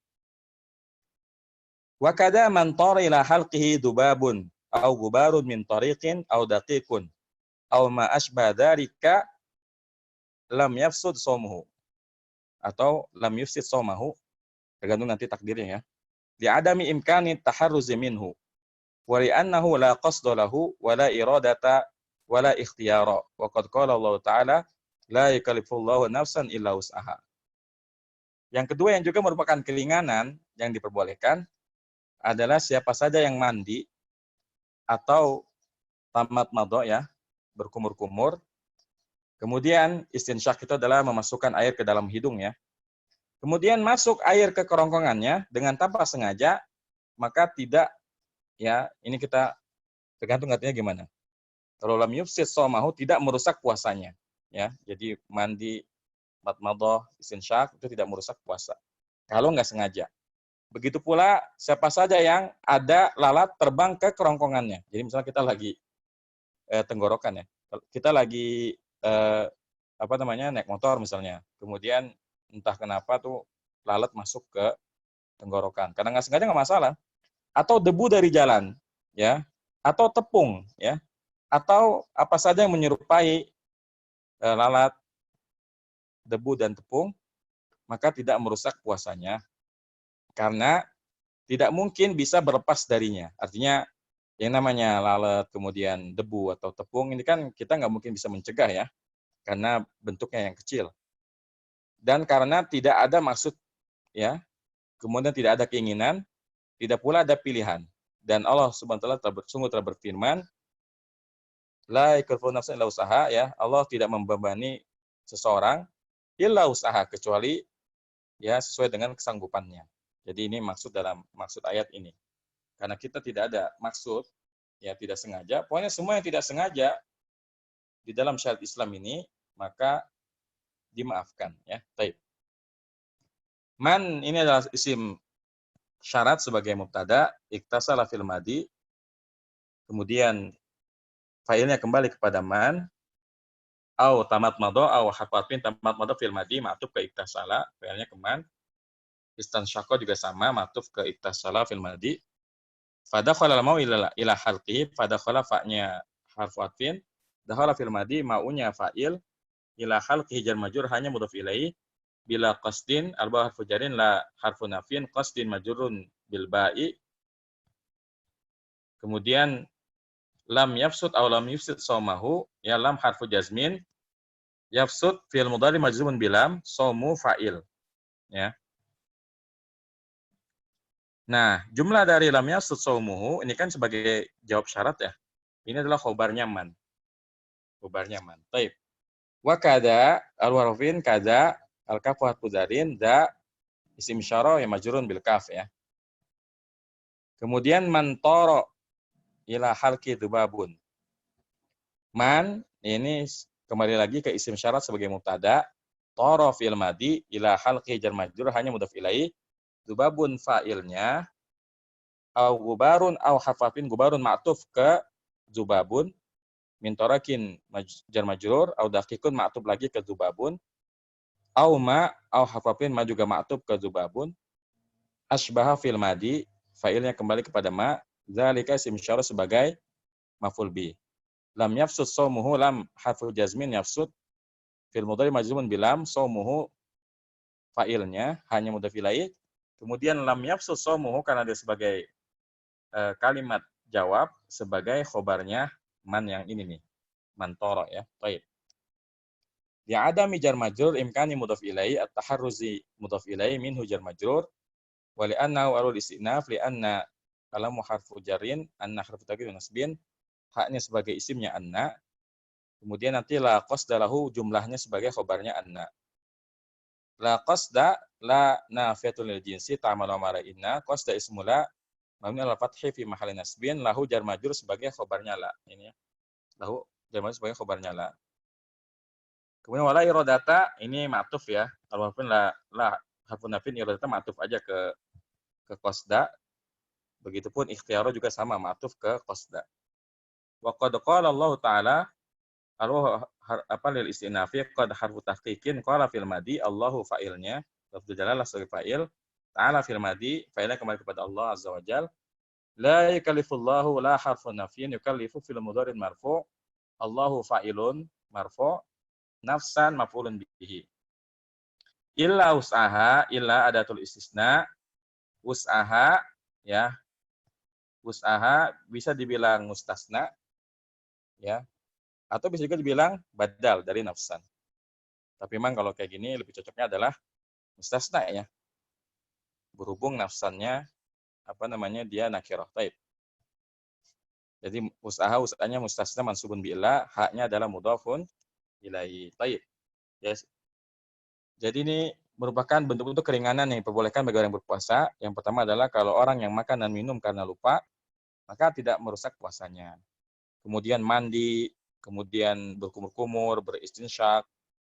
Wa kada man tara ila halqihi dubabun aw gubarun min tariqin aw daqiqun aw ma asbah dzalika lam yafsud shaumuhu atau lam yufsid shaumahu, tergantung nanti takdirnya ya. Li adami imkani taharruzi minhu wa li annahu la qasda lahu wa la iradata wa la ikhtiyara. Wa qad qala Allah Ta'ala la yukallifullahu nafsan illa wus'aha. Yang kedua yang juga merupakan keringanan yang diperbolehkan adalah siapa saja yang mandi atau tamat madha ya, berkumur-kumur. Kemudian istinsyak itu adalah memasukkan air ke dalam hidung ya. Kemudian masuk air ke kerongkongannya dengan tanpa sengaja, maka tidak ya, ini kita tergantung artinya gimana. Kalau lam yufsid shaumahu tidak merusak puasanya ya. Jadi mandi, madmadah, istinsyak itu tidak merusak puasa. Kalau nggak sengaja. Begitu pula siapa saja yang ada lalat terbang ke kerongkongannya. Jadi misalnya kita lagi tenggorokan ya. Kita lagi naik motor misalnya. Kemudian entah kenapa tuh lalat masuk ke tenggorokan. Karena nggak sengaja nggak masalah. Atau debu dari jalan, ya, atau tepung, ya, atau apa saja yang menyerupai lalat, debu dan tepung, maka tidak merusak puasanya. Karena tidak mungkin bisa berlepas darinya. Artinya yang namanya lalat, kemudian debu atau tepung, ini kan kita nggak mungkin bisa mencegah ya, karena bentuknya yang kecil. Dan karena tidak ada maksud, ya, kemudian tidak ada keinginan, tidak pula ada pilihan. Dan Allah Subhanahu wa taala sungguh telah berfirman, la yakallifu nafsan illa usaha, ya, Allah tidak membebani seseorang illa usaha, kecuali ya sesuai dengan kesanggupannya. Jadi ini maksud ayat ini. Karena kita tidak ada maksud, ya tidak sengaja, pokoknya semua yang tidak sengaja di dalam syariat Islam ini, maka dimaafkan. Ya. Taib. Man ini adalah isim syarat sebagai mubtada, iktasala fil madi, kemudian failnya kembali kepada man, au tamat madho, au harfatmin tamat madho fil madi, ma'tuf ke iktasala, failnya ke man, istansyaqqa juga sama, ma'tuf ke iktasala fil madi, fadakhala al-mau ila halqihi, fadakhala fa'nya harfatmin, dakhala fil madi, ma'unya fa'il, ila halqihi jar majur hanya mudhaf ilaihi, bila qasdin arba harfu jarin la harfu nafin qasdin majrurun bil ba'i. Kemudian lam yafsud aw lam yufsid shaumahu, ya lam harfu jazmin, yafsud fi'il mudhari majzumun bilam, shaumu fa'il, ya. Nah, jumlah dari lam yafsud shaumuhu ini kan sebagai jawab syarat ya. Ini adalah khobarnya man. Khobarnya man. Taib. Wa kada al-warfin kada al-kafu harfu jarin da isim isyarah yang majrurun bil kaf ya. Kemudian man toro ila halqi dzubabun. Man ini kembali lagi ke isim syarat sebagai mubtada, toro fil madi ila halqi jar majrur hanya mudhaf ilaihi, dzubabun fa'ilnya, au gubarun au harfafin, gubarun ma'tuf ke dzubabun, min torakin jar majrur, au daqiqun ma'tuf lagi ke dzubabun, au ma au harfafin ma juga ma'tuf ke dzubabun, asbaha fil madi, fa'ilnya kembali kepada ma, zalika isim syarat sebagai maf'ul bi. Lam yafsud shaumuhu, lam harfu jazmin yafsud fil mudhari majzumun bilam, shaumuhu fa'ilnya hanya mudhaf ilaih. Kemudian lam yafsud shaumuhu karena dia sebagai kalimat jawab, sebagai khobarnya man yang ini nih, man toro ya. Baik. Ya ada jar majrur imkani mudhaf ilaih at-taharruzi mudhaf ilaih minhu jar majrur wa li annahu arul istinaf li anna kalamu harfu jarin, anna harfu taukid nasbin, haknya sebagai isimnya anna, kemudian nanti la qasda lahu jumlahnya sebagai khobarnya anna. La qasda la nafiyatul lil jinsi ta'malu amara inna, qasda ismula mabni ala fathi fi mahalli nasbin, lahu jar majrur sebagai khobarnya la. Ini ya. Lahu jar majrur sebagai khobarnya la. Kemudian wala iradata ini ma'tuf ya. Walaupun la harfun nafin iradata ma'tuf aja ke qasda. Begitupun ikhtiyara juga sama ma'tuf ke qasda. Wa qad qala Allah Ta'ala lil istinafi qad harfu tahqiqin qala fil madi, Allahu fa'ilnya, lafzul jalalah sebagai fa'il, ta'ala fil madi, fa'ilnya kembali kepada Allah Azza wa Jalla. La yukallifullahu la harfun nafyin yukallifu fil mudhari marfu', Allahu fa'ilun marfu', nafsan maf'ulun bihi. Illa usaha, illa adatul istisna, usaha ya. Usaha bisa dibilang mustasna ya, atau bisa juga dibilang badal dari nafsan. Tapi memang kalau kayak gini lebih cocoknya adalah mustasna ya. Berhubung nafsannya dia nakirah. Taib. Jadi usahanya mustasna mansubun bi'la, haknya adalah mudhafun ilaihi. Baik. Yes. Jadi ini merupakan bentuk-bentuk keringanan yang diperbolehkan bagi orang yang berpuasa. Yang pertama adalah kalau orang yang makan dan minum karena lupa, maka tidak merusak puasanya. Kemudian mandi, kemudian berkumur-kumur, beristinsyak.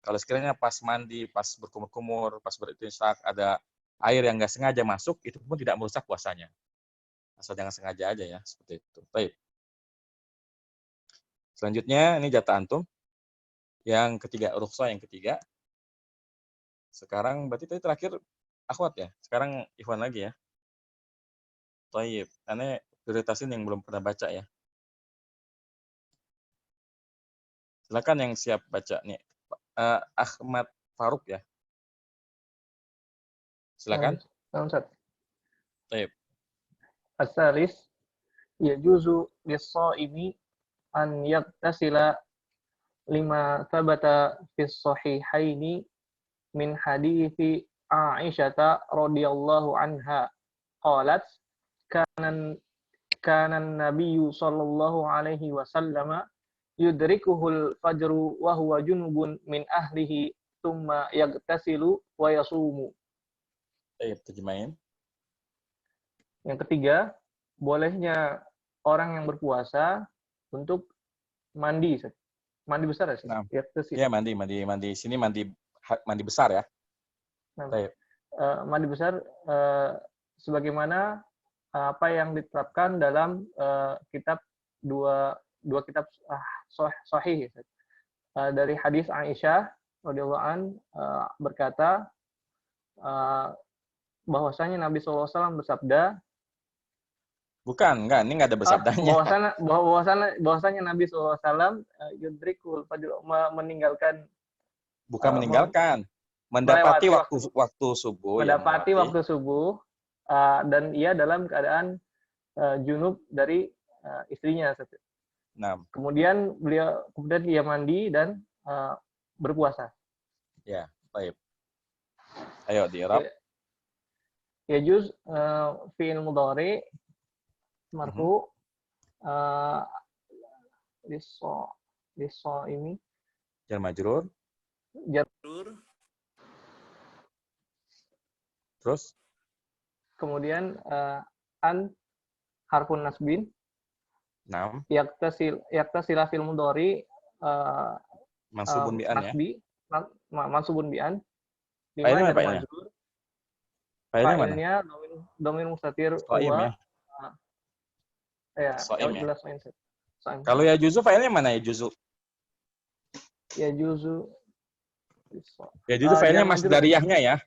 Kalau sekiranya pas mandi, pas berkumur-kumur, pas beristinsyak, ada air yang nggak sengaja masuk, itu pun tidak merusak puasanya. Asal jangan sengaja aja ya, seperti itu. Baik. Selanjutnya, ini jatah antum. Yang ketiga, rukhsah yang ketiga. Sekarang berarti tadi terakhir akhwat ya. Sekarang Ikhwan lagi ya. Baik. Karena prioritasin yang belum pernah baca ya. Silakan yang siap baca nih. Ahmad Faruk ya. Silakan. Ustaz. Baik. As-salis yajuzu lis-shaimi an yaktasila lima thabata fi sahihaini min hadithi Aisyah radhiyallahu anha qalat kana an-nabiyyu sallallahu alaihi wasallam yudrikuhul fajru wa huwa junubun min ahlihi thumma yagtasilu wa yasumu. Baik, terjemahin. Yang ketiga, bolehnya orang yang berpuasa untuk mandi. Mandi besar ya? Nah, Yaktasil. ya mandi. Sini mandi besar ya. Nah, Baik. mandi besar sebagaimana apa yang diterapkan dalam kitab dua kitab sahih dari hadis Aisyah radhiyallahu an berkata bahwasanya Nabi SAW bersabda, Bukan, ini nggak ada bersabdanya. bahwasanya Nabi SAW yudrikul fajr, meninggalkan, Bukan meninggalkan, mendapati waktu subuh. Mendapati waktu subuh dan ia dalam keadaan junub dari istrinya. Nah, Kemudian dia mandi dan berpuasa. ya, baik. Ayo di-i'rab. Yajuz fi'il mudhari marfu liso ini Jar majrur. Terus kemudian an harfun nasbin. Naam. Yaktasila fil mudhari Mansubun bi'an ya. Mansubun bi'an. Fa'ilnya apa ya? Fa'ilnya domir mustatir huwa. Ya, So'im ya. jelas. Kalau ya juzu fa'ilnya mana ya juzu? Ya juzu. Ya juzu fa'ilnya masdariyahnya ya.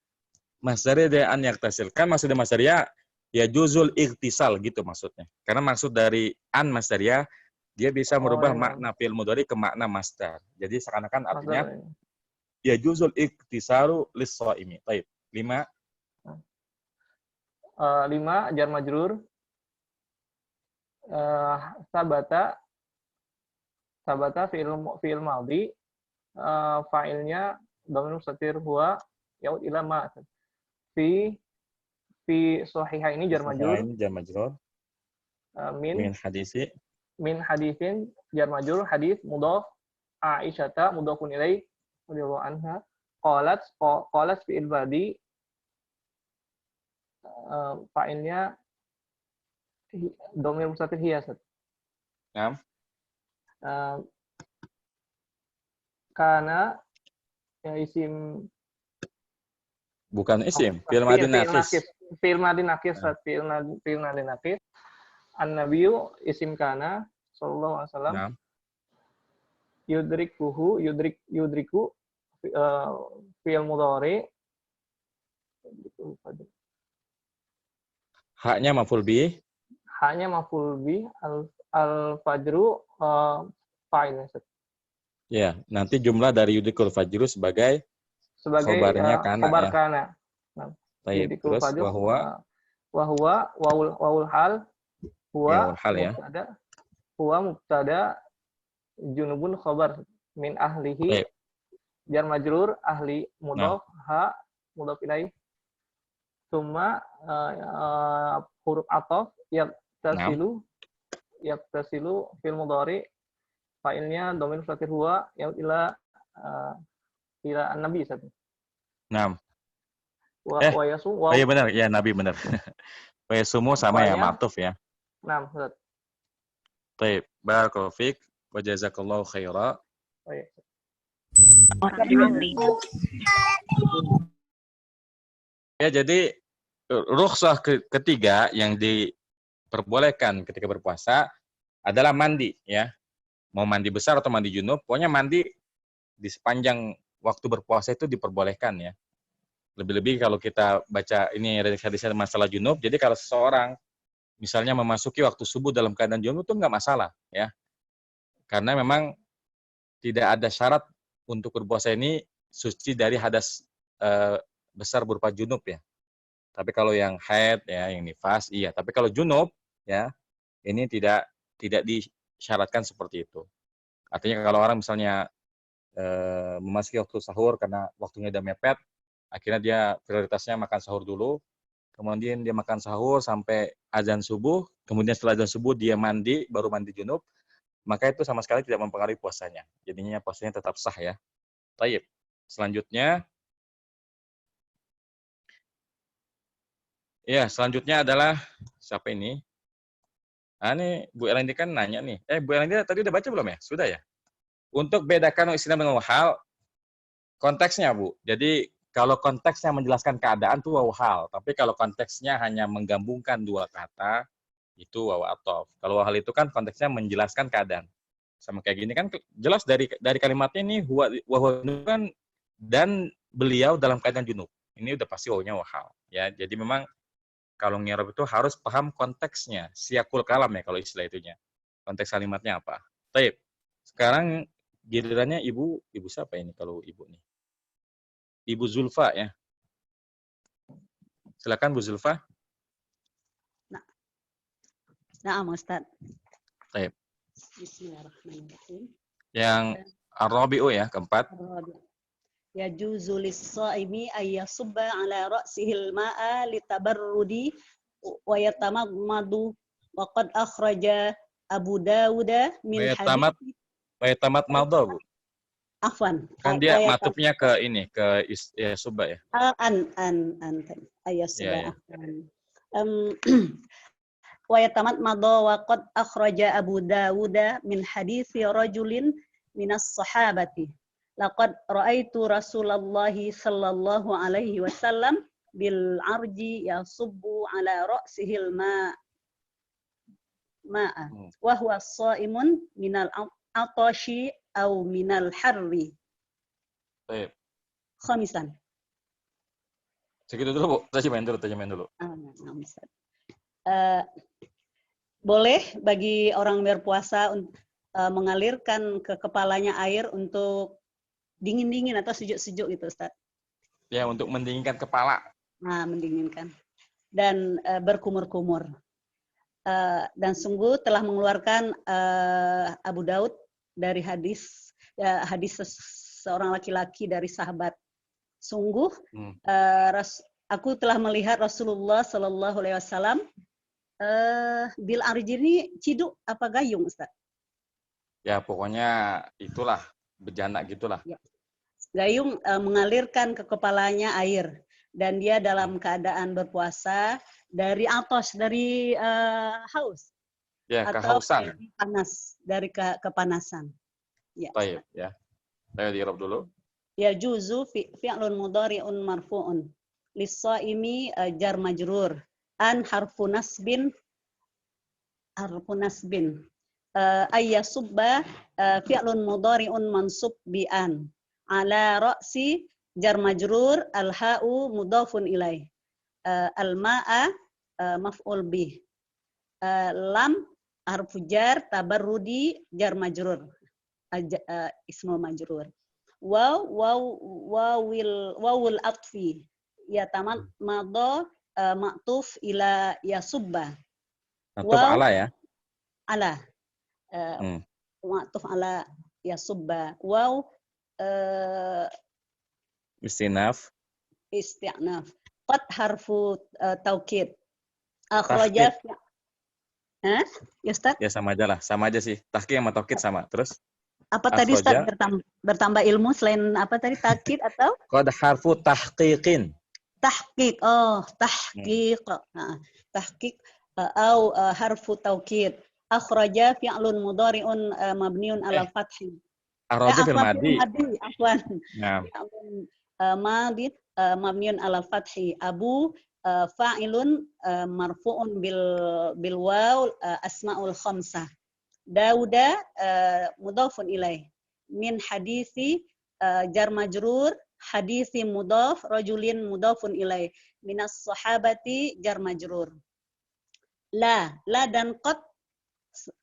Masdariyah dari an yaktasil. Kan maksudnya masdariyah ya juzul ightisal gitu maksudnya. Karena maksud dari an masdariyah dia bisa merubah makna fi'il mudhari ke makna masdar. Jadi seakan-akan artinya ya juzul ightisalu lis-shaimi. Baik. 5 jar majrur sabata fi'il madhi fa'ilnya dhamir mustatir huwa yaud ila ma fi sahihaini jar majrur min hadisin jar majrur hadis mudhaf Aisyata mudhafun ilaih radhiyallahu anha qalat fi'il badi fa'ilnya domir mustatir hiya. Naam. Karena ya isim bukan isim, fi'il madhi naqis. Fi'il madhi naqis, fi'il madhi naqis. An-nabiyyu isim kana sallallahu alaihi wasallam. Naam. Yudriku fi'il mudhari. Haknya maf'ul bih. Haknya maf'ul bih, al-fajru fa'il. Ya, nanti jumlah dari yudrikul fajru sebagai khobarnya kana khobar ya. Kana. Baik, terus wahwa wawul hal huwa mubtada ya. Huwa mubtada junubun khobar min ahlihi. Baik. Jar majrur ahli mudhaf ha mudhaf ilaih. Tsumma huruf ataf yaktasilu yaktasilu fil mudhari fa'ilnya dhamir fathir huwa yaud ila an-nabi satu. Nah, Wa yasu oh wa iya benar, ya Nabi benar. Wa yasumu sama ya, wanya ma'tuf ya. nam Ustaz. Baik, barakallahu fiik wa jazakallahu khaira. Oh, iya. Ya, jadi rukhsah ketiga yang diperbolehkan ketika berpuasa adalah mandi ya. Mau mandi besar atau mandi junub, pokoknya mandi di sepanjang waktu berpuasa itu diperbolehkan ya. Lebih-lebih kalau kita baca ini hadis-hadis masalah junub, jadi kalau seseorang misalnya memasuki waktu subuh dalam keadaan junub itu nggak masalah ya. Karena memang tidak ada syarat untuk berpuasa ini suci dari hadas besar berupa junub ya. Tapi kalau yang haid ya, yang nifas iya. Tapi kalau junub ya, ini tidak disyaratkan seperti itu. Artinya kalau orang misalnya memasuki waktu sahur karena waktunya udah mepet, akhirnya dia prioritasnya makan sahur dulu, kemudian dia makan sahur sampai azan subuh, kemudian setelah azan subuh dia mandi, baru mandi junub, maka itu sama sekali tidak mempengaruhi puasanya. Jadinya puasanya tetap sah ya. Baik. Selanjutnya adalah siapa ini? Ini Bu Elandi kan nanya nih. Bu Elandi tadi udah baca belum ya? Sudah ya? Untuk bedakan istilah dengan wahal, konteksnya Bu. Jadi kalau konteksnya menjelaskan keadaan itu wahal. Tapi kalau konteksnya hanya menggabungkan dua kata, itu waw atof. Kalau wahal itu kan konteksnya menjelaskan keadaan. Sama kayak gini kan jelas dari kalimatnya ini huwa kan dan beliau dalam keadaan junub. Ini udah pasti wawnya wahal. Ya, jadi memang kalau ngirab itu harus paham konteksnya, siyakul kalam ya kalau istilah itunya. Konteks kalimatnya apa. Baik. Sekarang gilirannya ibu siapa ini kalau ibu nih? Ibu Zulfa ya. Silakan Bu Zulfa. Nah, Ustaz. Baik. Bismillahirrahmanirrahim. Yang Ar-Rabi'u ya, keempat. Ya juzulis shaimi ayyasubba ala ra'sihil ma'a litabarrudi wa yatamammadu wa qad akhraja Abu Dawud min hadits wa yatamat madha, Bu. Afwan. Kan dia matufnya ke ini, ke subba ya. Ayyasubba. Wa yatamat madha wa qad akhraja Abu Dawud min haditsi rajulin minas sahabati. Laqad ra'aitu Rasulullah sallallahu alaihi wasallam bil arji yasubbu ala ra'sihil ma'a wa huwa sha'imun minal atashi aw minal harri. Baik. Khamisan. Segitu dulu, Bu. Terjemahin dulu. Boleh bagi orang berpuasa mengalirkan ke kepalanya air untuk dingin-dingin atau sejuk-sejuk gitu, Ustaz. Ya, untuk mendinginkan kepala. Nah, mendinginkan. Dan berkumur-kumur. Dan sungguh telah mengeluarkan Abu Daud dari hadis seorang laki-laki dari sahabat. Sungguh, aku telah melihat Rasulullah Sallallahu Alaihi Wasallam bil arji ini ciduk apa gayung, Ustaz? Ya, pokoknya itulah. Bejana gitulah. Ya. Gayung mengalirkan ke kepalanya air dan dia dalam keadaan berpuasa dari atos, dari haus. Ya, atau kehausan. Dari kepanasan. Ya. Baik, ya. Saya di-Arab dulu. Ya juzu fi'lun mudhari'un marfu'un. Lis-shaimi jar majrur an harfu nasbin ayyasubba fi'lun mudhari'un mansub bi an ala ra'si jar majrur al-ha'u mudhafun ilaih al-ma'a maf'ul bih lam harfu jar tabarrudi jar majrur ismul majrur wawil atfi ya tamat madha ma'tuf ila yasubba Ma'tuf ala ya. Ala ma'tuf ala yasubba waw Istinaf qad harfu taukid akhraja Hah? Ya Ustaz? Ya sama aja lah, sama aja sih. Tahqiq sama taukid sama. Terus Apa tadi Ustaz akhraja bertambah ilmu selain apa tadi takkid atau qad harfu tahqiqin. tahqiq? Oh, Hmm. tahqiq. Nah, tahqiq atau harfu taukid. Akhraja fi'lun mudhari'un mabniun ala fathi. Akhraja fil Afwan madi. afwan. Nah, Fi'lun madid mabniun ala fathi. Abu fa'ilun marfu'un bil waw asmaul khamsah. Dauda mudhafun ilaih. Min hadisi jar majrur, hadisi mudhaf, rajulin mudhafun ilaih. Minas sahabati jar majrur. La dan qad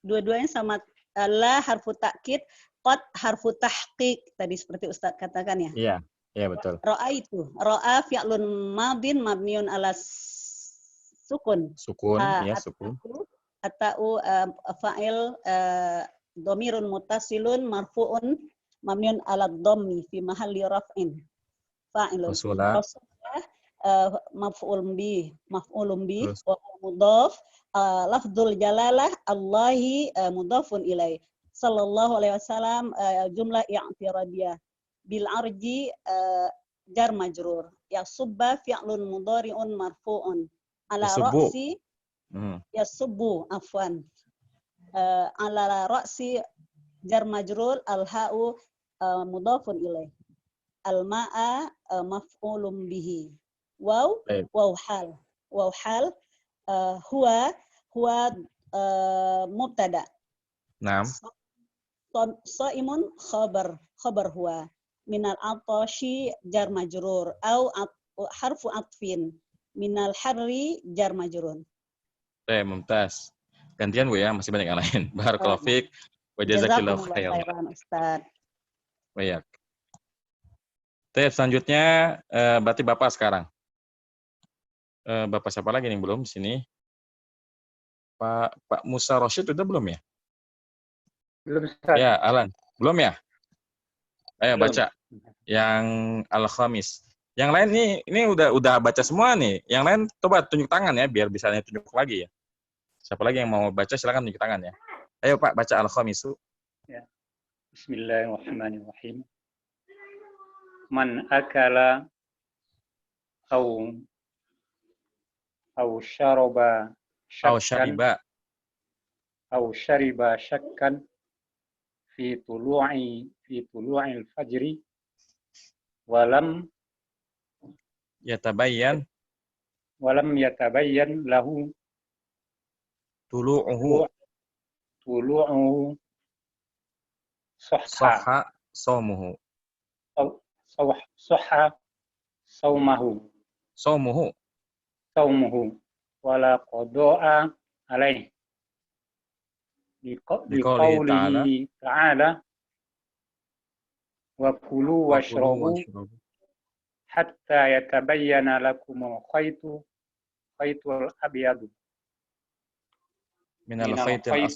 dua-duanya sama. La harfu takkid, qad harfu tahqiq tadi seperti Ustaz katakan ya. iya, iya betul. Ra'a fi'lun madin mabniun ala sukun. Sukun, ya sukun. Atau fa'il dhamirun muttasilun marfu'un mabniun ala dhammi fi mahalli raf'in. Fa'ilun. Rasulah. Maf'ulun bi wa Terus. mudhaf lafdzul jalalah Allahi mudhafun ilaih. Sallallahu alaihi wasallam jumlah i'tiradiyah bil arji jar majrur. Ya subba fi'lun mudhari'un marfu'un ala Yasubbu. ra'si yasubbu afwan ala ra'si jar majrur al ha'u mudhafun ilaih. Al ma'a maf'ulun bihi. Waw hal huwa mubtada. Naam. Shaimun khabar huwa minal atashi jar majrur au harfu atfin minal harri jar majrur. Mumtaz. Gantian Bu ya, masih banyak yang lain. Barakallahu fiik wa jazakillahu khairan. Ustaz. Baik. Selanjutnya berarti Bapak sekarang. Bapak siapa lagi nih belum di sini? Pak Musa Rosyid udah belum ya? Belum, Ustaz. Ya, Alan. Belum ya? Ayo Belum. baca. Yang Al-Khamis. Yang lain ini udah baca semua nih. Yang lain coba tunjuk tangan ya biar bisa tunjuk lagi ya. Siapa lagi yang mau baca silakan tunjuk tangan ya. Ayo Pak baca Al-Khamis. Ya. Bismillahirrahmanirrahim. Man akala au syaraba syakkan au syariba syakkan fi tulu'il fajri walam yatabayyan lahu tulu'u sahha saumuhu wala qada'a alaih biqaulihi ta'ala wa kulu washrabu hatta yatabayyana lakumul khaytul abyadu minal khaytil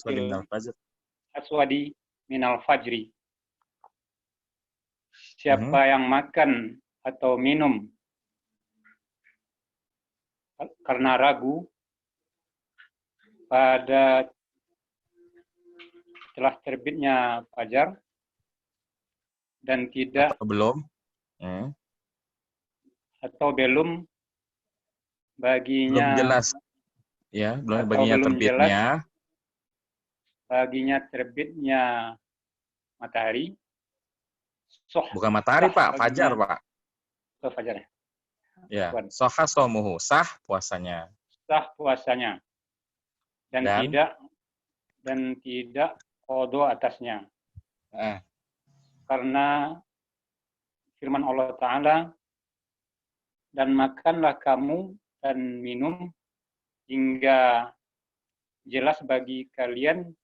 aswadi minal fajri. Siapa yang makan atau minum karena ragu pada setelah terbitnya fajar dan tidak atau belum baginya belum jelas ya, belum baginya terbitnya jelas, baginya terbitnya matahari. Bukan matahari Pak, fajar Pak. Oh, fajar. Ya, sahha shaumuhu, sah puasanya. Sah puasanya. Dan tidak qada atasnya. Karena firman Allah Ta'ala, dan makanlah kamu dan minum hingga jelas bagi kalian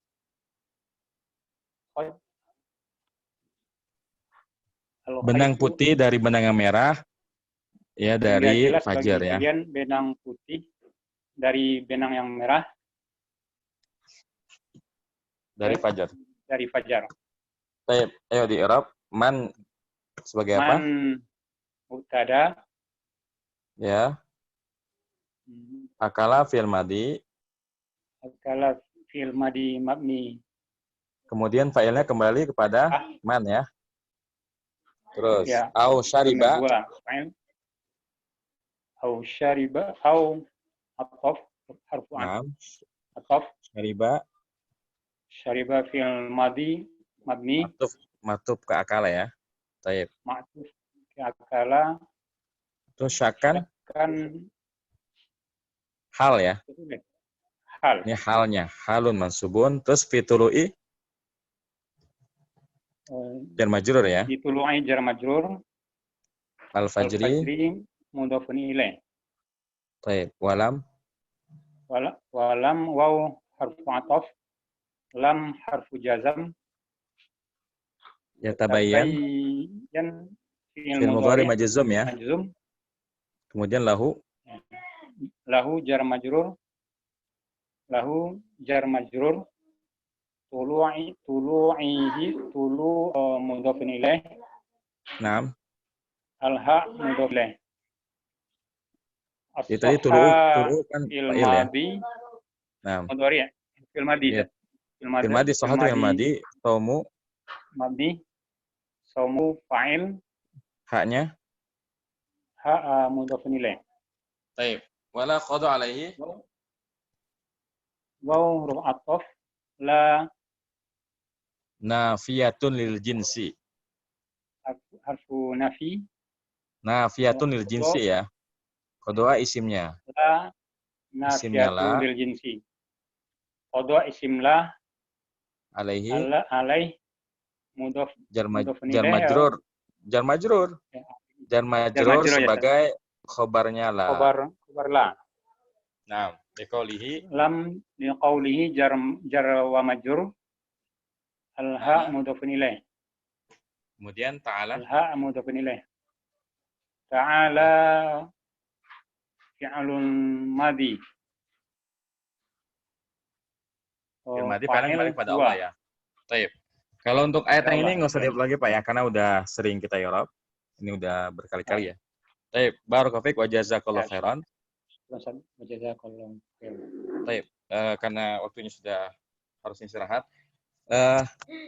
benang putih dari benang yang merah ya dari fajar ya. Kalian benang putih dari benang yang merah dari fajar. Dari fajar. Baik, ayo di i'rab man sebagai apa? Man mubtada ya. Akala fi'il madi. Akala fi'il madi mabni. Kemudian fa'ilnya kembali kepada man ya. Terus Ya. au syariba. Dua fa'il. Au syariba au ataf harfu Naam. ataf. Syariba Syariba fi'il madi mabni. matuf ke akala ya. Taib. Ma'tuf ke akala. Terus syakan Kan hal ya. hal. Ini halnya. Halun mansubun. Terus fitulu'i jar majrur ya. Ditulu'i jar majrur. Al-fajri. Mudhafun ilaih. Taib. Walam. Walam waw harfu ataf. Lam harfu jazam. Yatabayyan. Fi'il mudhari majzum ya. Majzum. Kemudian lahu. Lahu jar majrur. Tulu'ihi mudhafun ilaih. Naam. Al-ha mudhaf ilaih. Itu tulu kan fa'il ya. Naam. Mudhari ya. Fil madi. Ya. Fil madi sahatu fil madi saumu madi. Saumu fa'il. haknya. Ha mudhafun ilaih. Taib. Wala qadu alaihi. Waw huruf ataf. La Nafiyatun lil jinsi. harfu nafi. Nafiyatun lil jinsi ya. Qadwa isimnya. La Isimnya la. nafiyatun lil jinsi. Qadwa isim la. Alaihi. Alaih. Mudhaf. Jar majrur. Jar majrur sebagai khobarnya la. Khobar la. Nah, liqaulihi. Lam liqaulihi jar wa majrur. Al-ha mudhafun ilaih. Kemudian ta'ala. Al-ha mudhafun ilaih. Ta'ala fi'lun madi. Fi'il madi paling pada Allah ya. Taib. Kalau untuk ayat yang ini nggak usah diulang lagi Pak ya, karena udah sering kita yorab. Ini udah berkali-kali ya. Taib. Barakallahu fiik wa jazakallahu khairan. Taib. Karena waktunya sudah harus istirahat.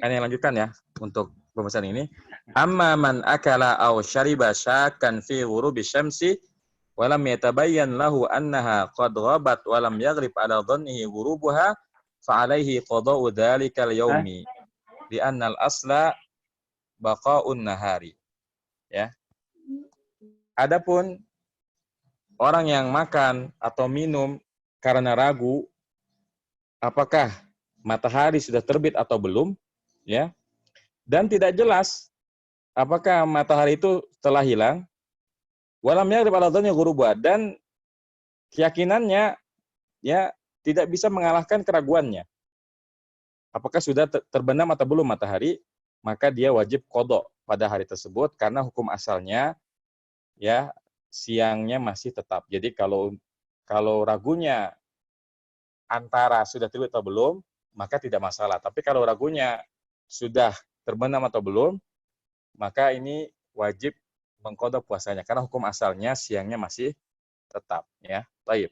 Ini lanjutkan ya untuk pembahasan ini. Amma man akala aw syariba syakkan fi ghurubi syamsi wa lam yatabayyan lahu annaha qad ghabat wa lam yaghrib ala dhannihi ghurubuha fa alayhi qada'u dhalika al-yawmi li anna al-asla baqa'un nahari. Ya. Adapun orang yang makan atau minum karena ragu apakah matahari sudah terbit atau belum, ya, dan tidak jelas apakah matahari itu telah hilang, walam yaghrib ala dhanni ghuruba, dan keyakinannya ya tidak bisa mengalahkan keraguannya. Apakah sudah terbenam atau belum matahari, maka dia wajib qadha pada hari tersebut karena hukum asalnya ya siangnya masih tetap. Jadi kalau ragunya antara sudah terbit atau belum, maka tidak masalah. Tapi kalau ragunya sudah terbenam atau belum, maka ini wajib mengqadha puasanya karena hukum asalnya siangnya masih tetap ya. Baik.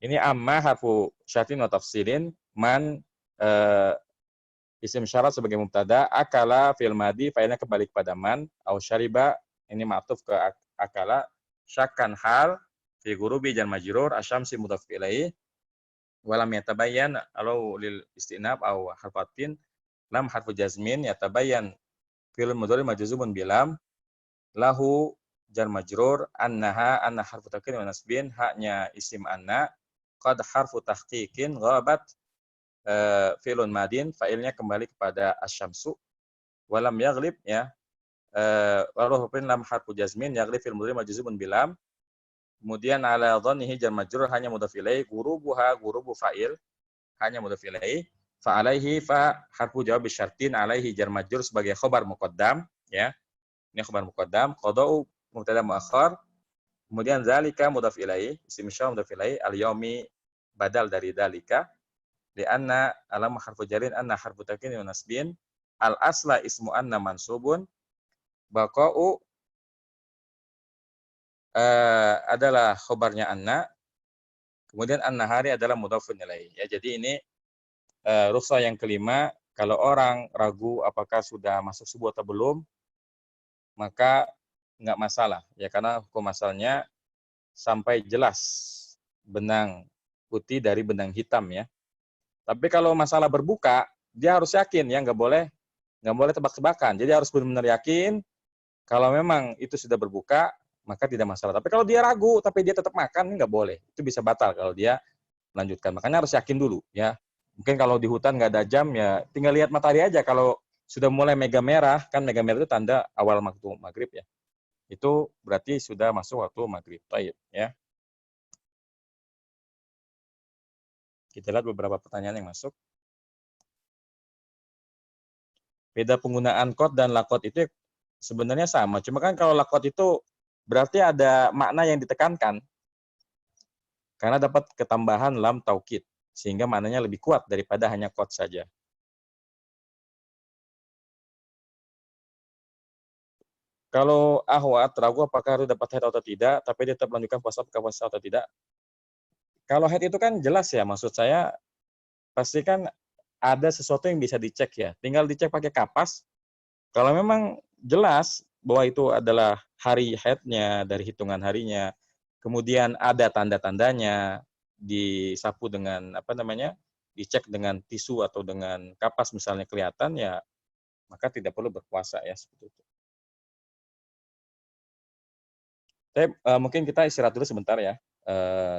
Ini amma harfu syartin wa tafsilin, man isim syarat sebagai mubtada, akala fil madi fa'ilnya kembali kepada man, au syariba ini ma'tuf ke akala, syakkan hal fi ghurubi jar majrur, asyamsi mudhaf ilaihi. Walam yatabayyan alau lil istinab au harfatin lam harfu jazmin yatabayyan fil mudhari majzumun bilam lahu jar majrur annaha anna harfu takin wa nasbin haknya isim anna qad harfu tahqiqin ghabat fi'lun madin fa'ilnya kembali kepada asyamsu walam yaghlib ya walau hurufin lam harfu jazmin yaghlib fil mudhari majzumun bilam. Kemudian ala dhannihi jar majrur hanya mudhaf ilaih, gurubuha gurubu fa'il hanya mudhaf ilaih, fa alaihi fa harfu jawab syartin alaihi jar majrur sebagai khabar muqaddam ya. Ini khabar muqaddam, qada'u mubtada muakhar. Kemudian zalika mudhaf ilaih, isim syarah mudhaf ilaih, al yaumi badal dari dalika. Li anna alam harfu jarin anna harfu takin wa nasbin, al asla ismu anna mansubun, baqa'u adalah khobarnya anna, kemudian an-nahari adalah mudhafun ilaih. Ya, jadi ini rukhsah yang kelima, kalau orang ragu apakah sudah masuk subuh atau belum, maka nggak masalah. Ya, karena hukum asalnya sampai jelas benang putih dari benang hitam ya. Tapi kalau masalah berbuka, dia harus yakin ya, nggak boleh tebak-tebakan. Jadi harus benar-benar yakin kalau memang itu sudah berbuka, maka tidak masalah. Tapi kalau dia ragu, tapi dia tetap makan, nggak boleh. Itu bisa batal kalau dia melanjutkan. Makanya harus yakin dulu ya. Mungkin kalau di hutan nggak ada jam ya, tinggal lihat matahari aja. Kalau sudah mulai mega merah, kan mega merah itu tanda awal waktu maghrib ya. Itu berarti sudah masuk waktu maghrib. Baik ya. Kita lihat beberapa pertanyaan yang masuk. Beda penggunaan kot dan lakot itu sebenarnya sama. Cuma kan kalau lakot itu berarti ada makna yang ditekankan. Karena dapat ketambahan lam taukid. Sehingga maknanya lebih kuat daripada hanya kot saja. Kalau ahwat ragu apakah harus dapat haid atau tidak, tapi dia tetap melanjutkan puasa atau tidak. Kalau haid itu kan jelas ya, maksud saya pasti kan ada sesuatu yang bisa dicek ya. Tinggal dicek pakai kapas. Kalau memang jelas bahwa itu adalah hari haidnya dari hitungan harinya, kemudian ada tanda-tandanya, disapu dengan dicek dengan tisu atau dengan kapas misalnya kelihatan ya, maka tidak perlu berpuasa ya seperti itu. Mungkin kita istirahat dulu sebentar ya,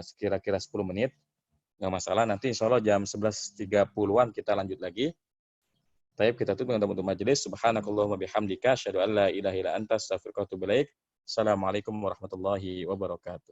sekira-kira 10 menit, nggak masalah. Nanti insya Allah jam 11.30-an kita lanjut lagi. Kita tutup dengan doa majelis. Subhanakallahumma bihamdika, asyhadu an la ilaha illa anta, astaghfiruka wa atubu ilaik. Assalamualaikum warahmatullahi wabarakatuh.